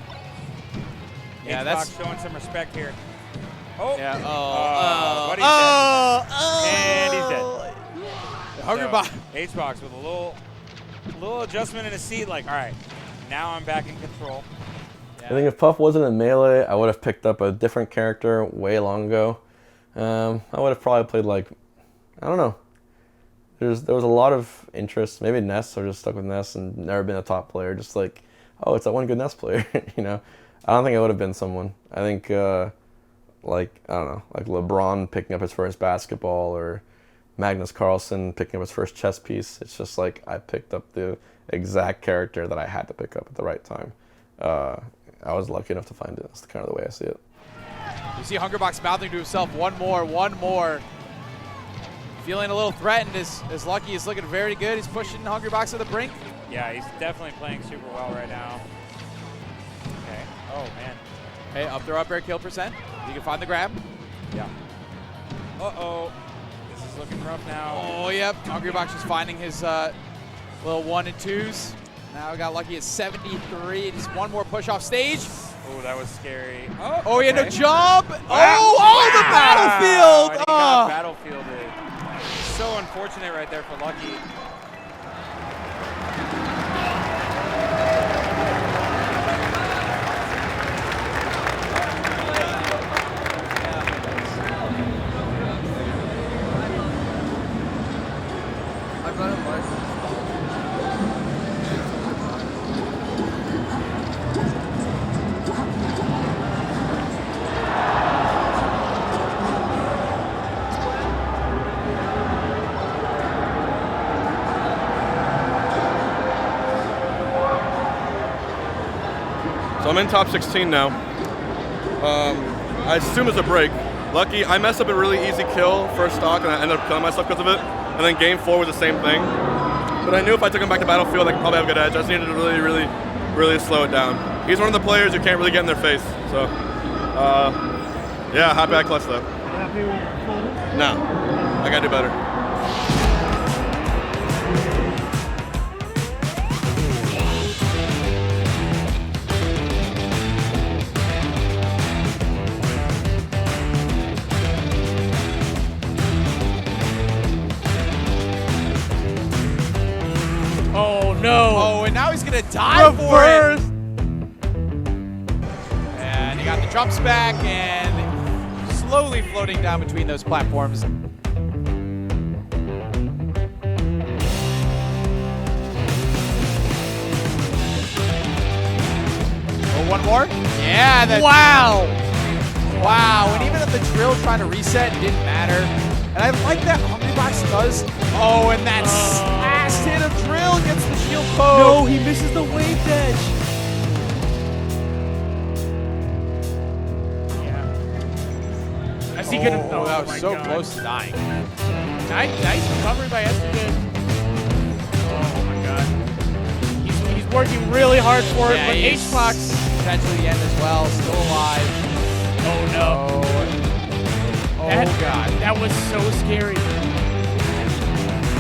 Yeah, Xbox that's showing some respect here. Oh. Yeah. But he's dead. And he's dead. Hungrybox. So, HBox with a little adjustment in his seat, like, all right, now I'm back in control. I think if Puff wasn't in Melee, I would have picked up a different character way long ago. I would have probably played like, I don't know. There was a lot of interest. Maybe Ness, or just stuck with Ness and never been a top player. Just like, oh, it's that one good Ness player, I don't think I would have been someone. I think like LeBron picking up his first basketball, or Magnus Carlsen picking up his first chess piece. It's just like I picked up the exact character that I had to pick up at the right time. I was lucky enough to find it. That's kind of the way I see it. You see Hungrybox mouthing to himself, one more. Feeling a little threatened as Lucky is looking very good. He's pushing Hungrybox to the brink. Yeah, he's definitely playing super well right now. Okay. Oh, man. Hey, up throw, up air kill percent. You can find the grab. Yeah. Uh-oh. This is looking rough now. Oh, yep. Hungrybox is finding his little 1 and 2s. Now we got Lucky at 73. Just one more push off stage. Oh, that was scary. Oh, he had no jump. Wow. Oh, the battlefield. And he got battlefielded. So unfortunate right there for Lucky. So I'm in top 16 now. I assume it's a break. Lucky, I messed up a really easy kill first stock, and I ended up killing myself because of it. And then game 4 was the same thing. But I knew if I took him back to Battlefield, I could probably have a good edge. I just needed to really slow it down. He's one of the players who can't really get in their face. So, yeah, happy I clutched though. No, I gotta do better. Oh, no. Oh, and now he's gonna dive for it. And he got the jumps back and slowly floating down between those platforms. Oh, one more? Yeah, wow! Wow, and even if the drill trying to reset, it didn't matter. And I like that Hungrybox does. Oh, and that last hit of drill gets the shield poke. No, he misses the wave edge. Is he gonna? Oh, that was so close to dying. Nice recovery by Estrogen. Oh my god. He's working really hard for it, but HBox potentially the end as well, still alive. Oh no. Oh god. That was so scary.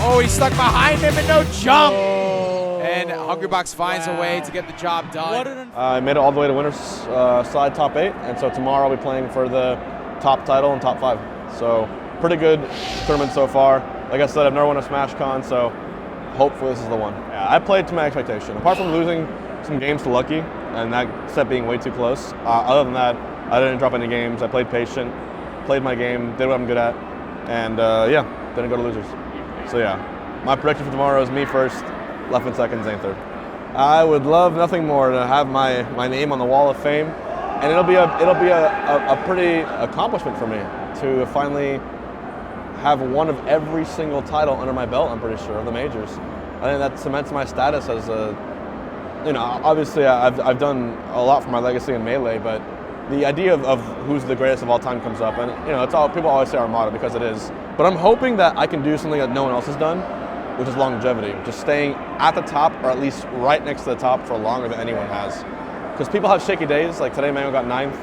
Oh, he's stuck behind him and no jump. And Hungrybox finds a way to get the job done. I made it all the way to winner's side top 8, and so tomorrow I'll be playing for the top title and top 5. So pretty good tournament so far. Like I said, I've never won a SmashCon, so hopefully this is the one. Yeah, I played to my expectation. Apart from losing some games to Lucky, and that set being way too close, other than that, I didn't drop any games. I played patient, played my game, did what I'm good at, and yeah, didn't go to losers. So yeah, my prediction for tomorrow is me first, Leffen second, Zane third. I would love nothing more to have my name on the wall of fame, and it'll be a pretty accomplishment for me to finally have one of every single title under my belt. I'm pretty sure of the majors. I think that cements my status as a, you know, obviously I've done a lot for my legacy in Melee, but the idea of who's the greatest of all time comes up, and you know, it's all people always say Armada because it is. But I'm hoping that I can do something that no one else has done, which is longevity, just staying at the top or at least right next to the top for longer than anyone has. Because people have shaky days, like today Mango got 9th,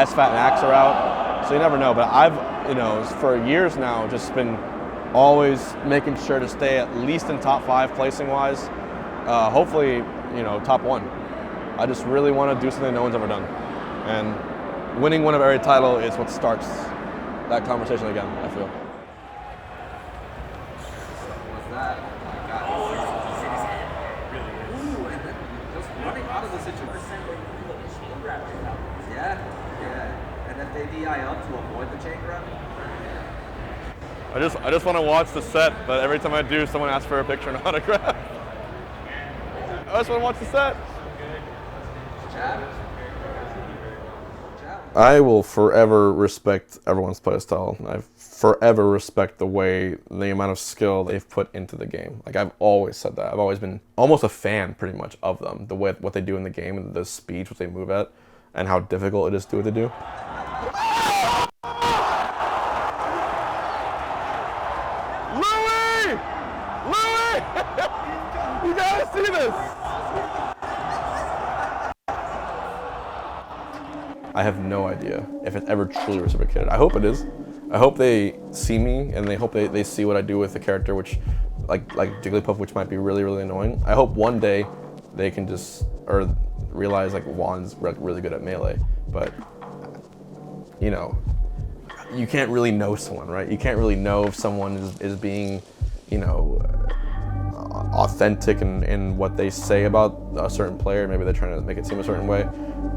SFAT and Axe are out, so you never know. But I've, you know, for years now just been always making sure to stay at least in top 5 placing wise, hopefully, you know, top 1. I just really want to do something no one's ever done. And winning one of every title is what starts that conversation again, I feel. What's that? Just running out of the situation. Yeah. And if they DI up to avoid the chain grab. I just want to watch the set, but every time I do, someone asks for a picture and autograph. I just want to watch the set. I will forever respect everyone's playstyle. I forever respect the amount of skill they've put into the game. Like, I've always said that. I've always been almost a fan, pretty much, of them. The way, what they do in the game, and the speeds which they move at, and how difficult it is to do what they do. Louis! Louis! You gotta see this! I have no idea if it's ever truly reciprocated. I hope it is. I hope they see me, and they hope they see what I do with the character, which, like Jigglypuff, which might be really, really annoying. I hope one day they can just, or realize like Juan's really good at Melee, but you know, you can't really know someone, right? You can't really know if someone is being, you know, authentic in what they say about a certain player. Maybe they're trying to make it seem a certain way.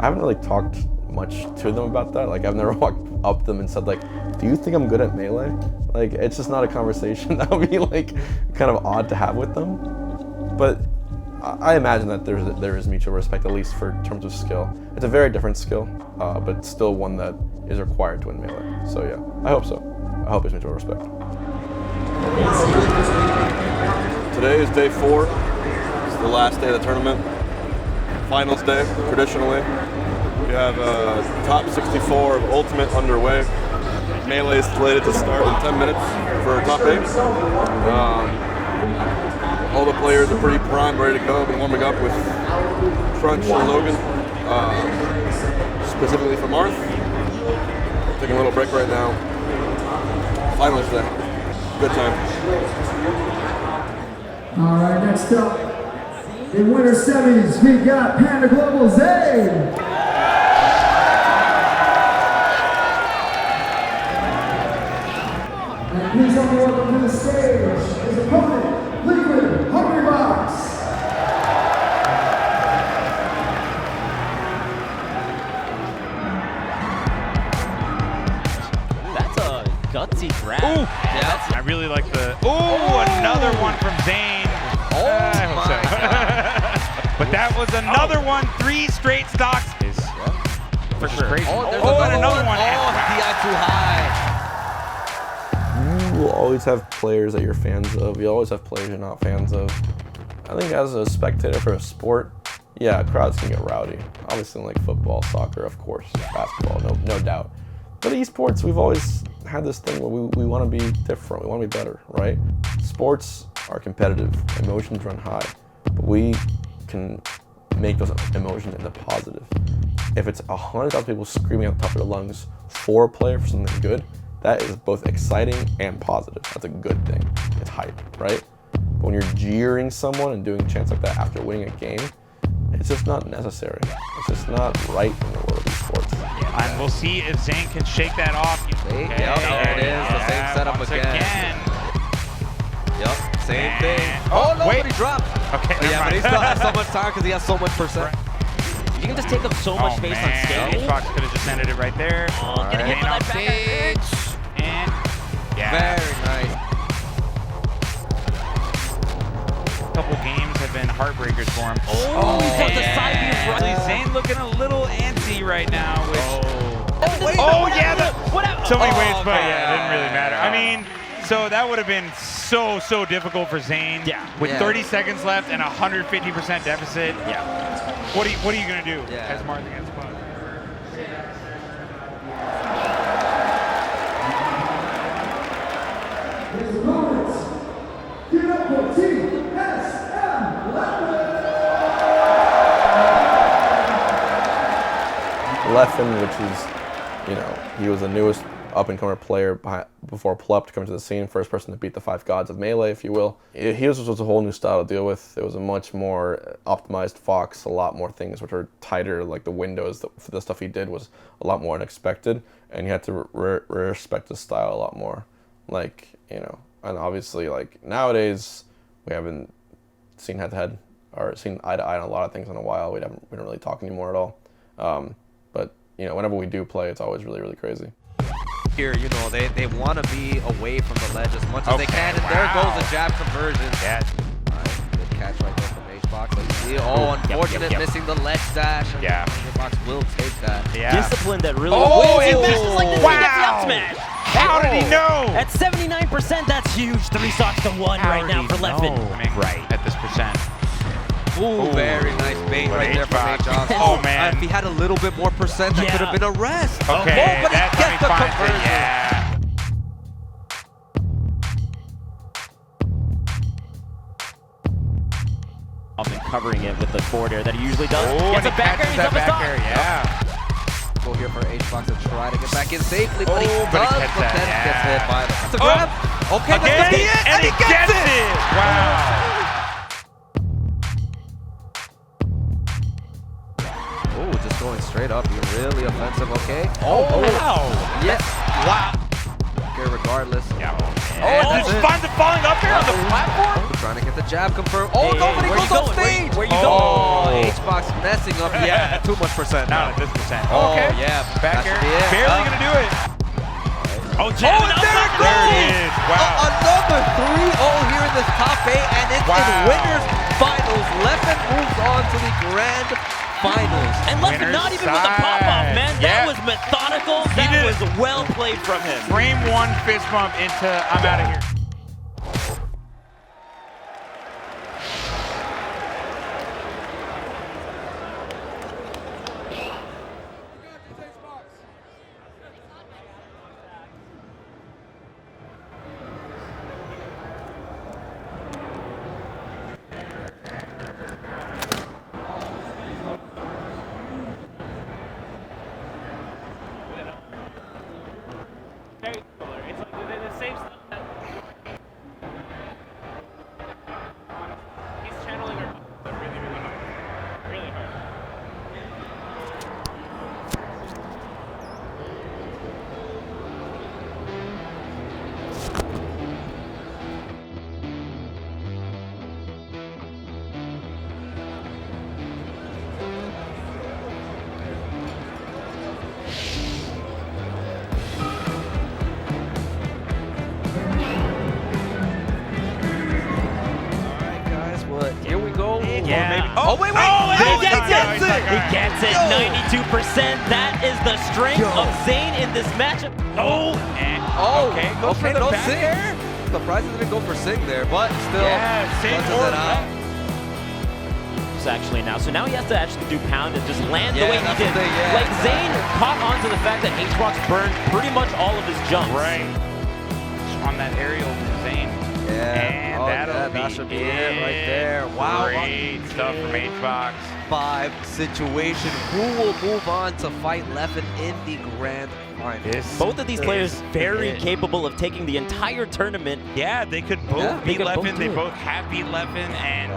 I haven't really talked much to them about that. Like, I've never walked up to them and said like, do you think I'm good at Melee? Like, it's just not a conversation that would be like kind of odd to have with them. But I imagine that there is mutual respect, at least for terms of skill. It's a very different skill, but still one that is required to win Melee. So yeah, I hope so. I hope there's mutual respect. Today is day 4. It's the last day of the tournament. Finals day, traditionally. We have top 64 of Ultimate underway. Melee is slated to start in 10 minutes for top 8. All the players are pretty primed, ready to go. Been warming up with Crunch and Logan, specifically for Marth. Taking a little break right now. Finals day. Good time. All right, next up, in winter semis, we got Panda Global Zane. And please help me welcome to the stage his opponent, Liquid Hungrybox. But that was another one. 3 straight stocks. For sure. Crazy. Oh, there's and another one. Oh, DI too high. You will always have players that you're fans of. You always have players you're not fans of. I think as a spectator for a sport, yeah, crowds can get rowdy. Obviously, like football, soccer, of course, basketball, no doubt. But esports, we've always had this thing where we want to be different. We want to be better, right? Sports are competitive. Emotions run high. But we can make those emotions into positive. If it's 100,000 people screaming at the top of their lungs for a player for something good, that is both exciting and positive. That's a good thing. It's hype, right? But when you're jeering someone and doing chants like that after winning a game, it's just not necessary. It's just not right in the world of sports. And we'll see if Zane can shake that off. Yep, there it is. The same setup again. Yep, same thing. Oh, no, wait. but he dropped. Okay, yeah, but he still has so much time because he has so much percent. You can just take up so much space on stage. Xbox could have just ended it right there. Oh, getting hit by that stage. And very nice. A couple games have been heartbreakers for him. Oh, he's got the side view right. Zane looking a little antsy right now. Which, yeah. So many ways, but yeah, it didn't really matter. I mean, so that would have been so difficult for Zane. Yeah. With 30 seconds left and 150% deficit. Yeah. What are you gonna do as Marth against Puck? His opponents, give up for TSM Leffen, which is, you know, he was the newest up-and-comer player before Plup to come to the scene, first person to beat the 5 gods of Melee, if you will. His was a whole new style to deal with. It was a much more optimized Fox, a lot more things which are tighter, like the windows, the stuff he did was a lot more unexpected, and you had to respect his style a lot more. Like, you know, and obviously, like, nowadays, we haven't seen head-to-head, or seen eye-to-eye on a lot of things in a while. We don't really talk anymore at all. But, you know, whenever we do play, it's always really crazy. Here, you know, they want to be away from the ledge as much as they can, and there goes the jab conversion. Yeah. Alright, good catch right there from Hbox. Let's see. Oh, unfortunate, missing the ledge dash. Yeah. Hbox will take that. Yeah. Discipline that really it misses like this. He gets the up smash. How did he know? At 79%, that's huge. 3 stocks to 1 right now for Leffen. Right at this percent. Ooh, very nice bait right there from Hbox. Oh, man. If he had a little bit more percent, that could have been a rest. Okay, but he that's gets the fine. conversion. Yeah. Been covering it with the forward air that he usually does. Oh, Gets and a back air, he's up his top. yeah. Go here for Hbox to try to get back in safely, but he Oh, does, but he gets but that, then gets yeah. hit by the... That's a grab. Okay, Again, that's it, and he gets it! Wow. Oh, just going straight up. You're really offensive, okay? Oh, wow. Yes. Wow. Okay, regardless. Yeah. Oh, just falling up there on the platform? Trying to get the jab confirmed. Oh, nobody goes on stage! Where you going? going? Hbox messing up. Yeah, too much percent. Not at this percent. Oh, Okay. yeah. Back That air. should be it. Barely gonna do it. Oh, jab Oh, there it goes! There it is. Wow. Another 3-0 here in this top 8, and it's in winners finals. Leffen moves on to the grand finals. And Leffen not even with a pop-off, man. That was methodical. That was well played from him. Frame 1 fist bump into I'm out of here. It's like the same stuff that he's channeling her really hard. Really hard. Here we go. Yeah. Oh, wait. gets it. He gets it. 92%. That is the strength of Zayn in this matchup. Oh, and okay, no Sing. Surprised he didn't go for Sing there, but still. Yeah, Sing or it out. Actually now, so now he has to actually do pound and just land the way he did. Yeah. Like Zayn caught on to the fact that HBox burned pretty much all of his jumps. Right. On that aerial from Zayn. Yeah. And that should be it right there. Wow. Great stuff from HBox. 5 situation. Who will move on to fight Leffen in the grand final? Both of these players very capable of taking the entire tournament. Yeah, they could both beat Leffen. They both have beat Leffen, and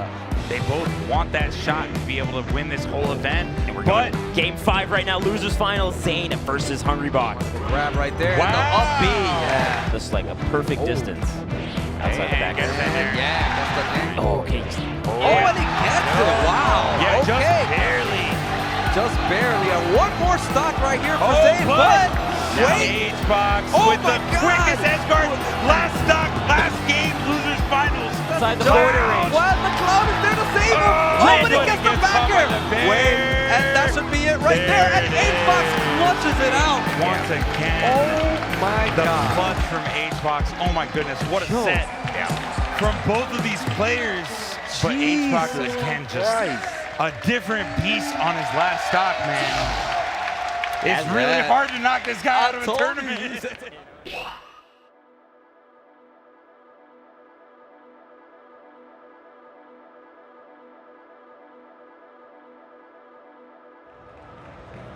they both want that shot to be able to win this whole event. And we're going Game 5 right now, losers final, Zayn versus Hungrybox. Grab right there. Wow. And the up B. Yeah. Just like a perfect distance. Outside the back. Yeah, that's the thing. Okay. And he gets it. Wow. Yeah, okay. just barely. Just barely. And one more stock right here for Zayn. But wait. HBox with the quickest edge guard. Last stock, last game, losers finals. Inside the border range. What? The cloud is there to save him. But he gets the backer. Wait. And that should be it right there. And HBox clutches it out. Once again. Oh my God. The God. clutch from HBox. Oh my goodness. What a set. From both of these players. But HBox again just a different beast on his last stock, man. It's really hard to knock this guy out of a tournament.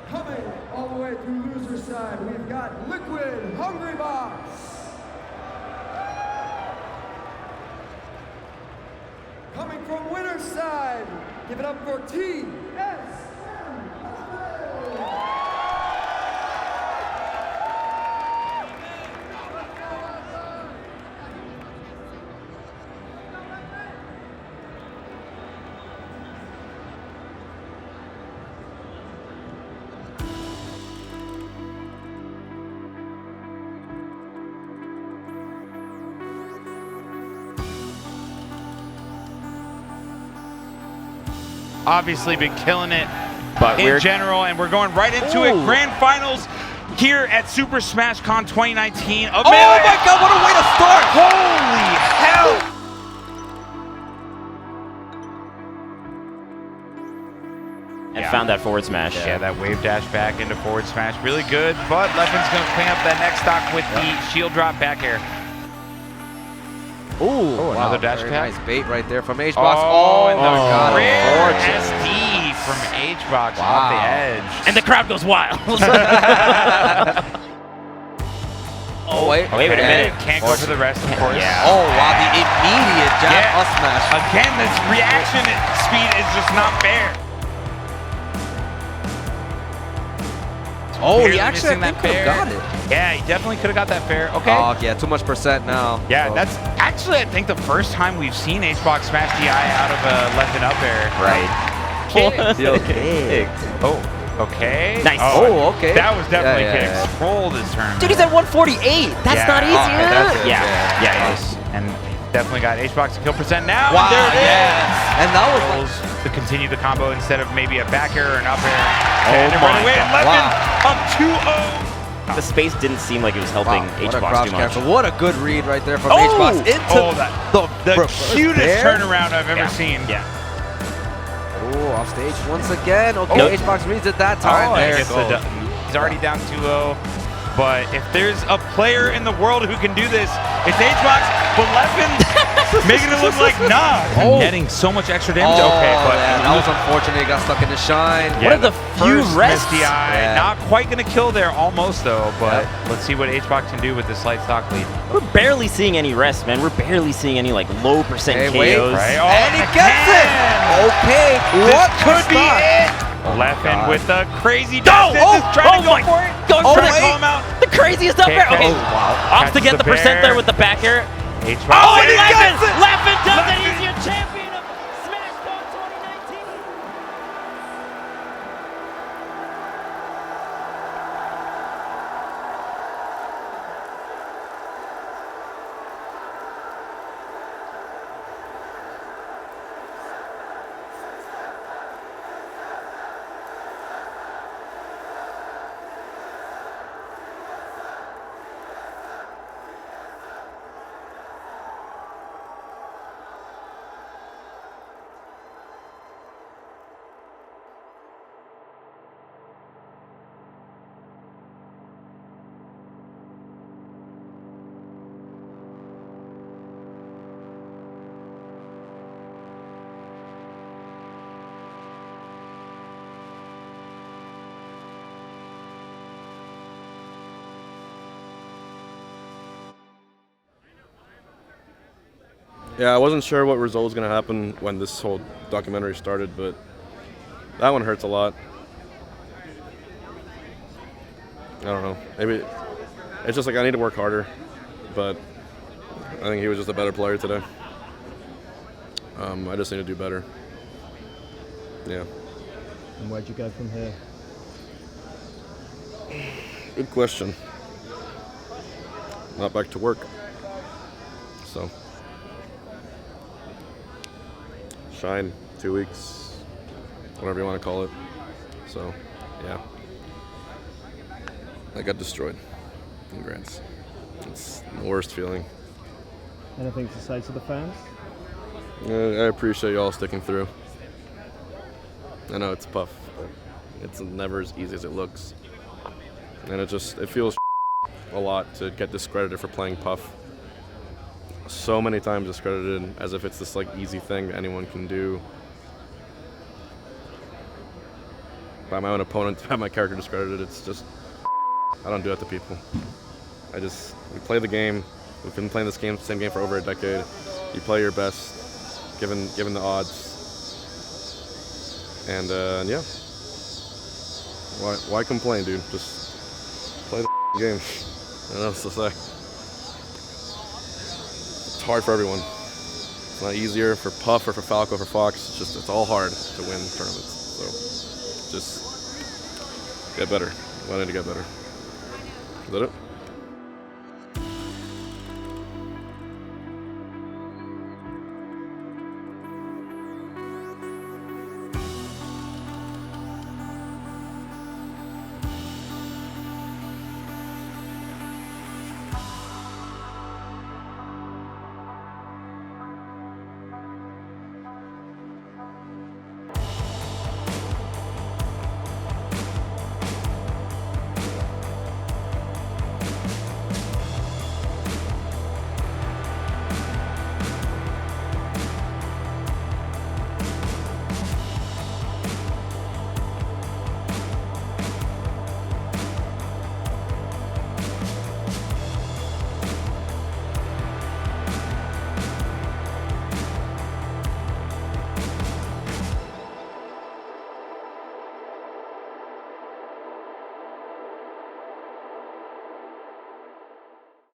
Coming all the way through loser side, we've got Liquid Hungrybox. Coming from winner's side, give it up for TSM. Obviously been killing it in general, and we're going right into it. Grand finals here at Super Smash Con 2019. Oh my God, what a way to start! Holy hell! And found that forward smash. Yeah, that wave dash back into forward smash. Really good, but Leffen's going to clean up that next stock with the shield drop back air. Ooh, another dash very attack. nice bait right there from HBox. And the God, rare SD from HBox off the edge. And the crowd goes wild. Wait a minute. Can't go for the rest, of course. Yeah. Oh, wow, the immediate jab up smash. Again, this reaction speed is just not fair. Oh, he actually could have got it. Yeah, he definitely could have got that fair. Okay. Oh, yeah, too much percent now. Yeah, that's actually, I think, the first time we've seen HBox smash DI out of a left and up air. Right. Oh, okay. Nice. Oh, okay. That was definitely control this turn. Dude, he's at 148. That's not easy. Yeah, it is. And definitely got HBox to kill percent now. Wow, and there it is. And that was to continue the combo instead of maybe a back air or an up air. Oh my God. Up 2-0. The space didn't seem like it was helping HBox too much. What a good read right there from HBox into the cutest turnaround I've ever seen. Yeah. Oh, off stage once again. Okay, HBox reads it that time. There it goes. He's already down 2-0. But if there's a player in the world who can do this, it's HBox. But Leffen making it look like getting so much extra damage. Okay, but that was unfortunate. He got stuck in the shine. What are the few rests? Not quite going to kill there, almost though. But let's see what HBox can do with this slight stock lead. We're barely seeing any rests, man. We're barely seeing any like low percent KOs. Right? And he gets it. Okay, what could be it? Leffen with the crazy distance, trying to go for it. Trying to call him out. The craziest up air. Okay, off to get the percent there with the back air. And he gets it! Leffen does it! He's your champion of Smash Con 2019! Yeah, I wasn't sure what result was going to happen when this whole documentary started, but that one hurts a lot. I don't know. Maybe it's just like I need to work harder, but I think he was just a better player today. I just need to do better. Yeah. And where'd you go from here? Good question. Not back to work. So. Shine, 2 weeks, whatever you want to call it. So, yeah. I got destroyed in Grants. It's the worst feeling. Anything to say to the fans? I appreciate y'all sticking through. I know it's tough, but it's never as easy as it looks. And it feels a lot to get discredited for playing Puff. So many times discredited as if it's this like easy thing anyone can do. By my own opponent to have my character discredited, it's just, I don't do that to people. We play the game. We've been playing this same game for over a decade. You play your best, given the odds. And yeah. Why complain, dude? Just play the game. I don't know what else to say. It's hard for everyone. It's not easier for Puff or for Falco or for Fox. It's all hard to win tournaments. So just get better. I need to get better. Is that it?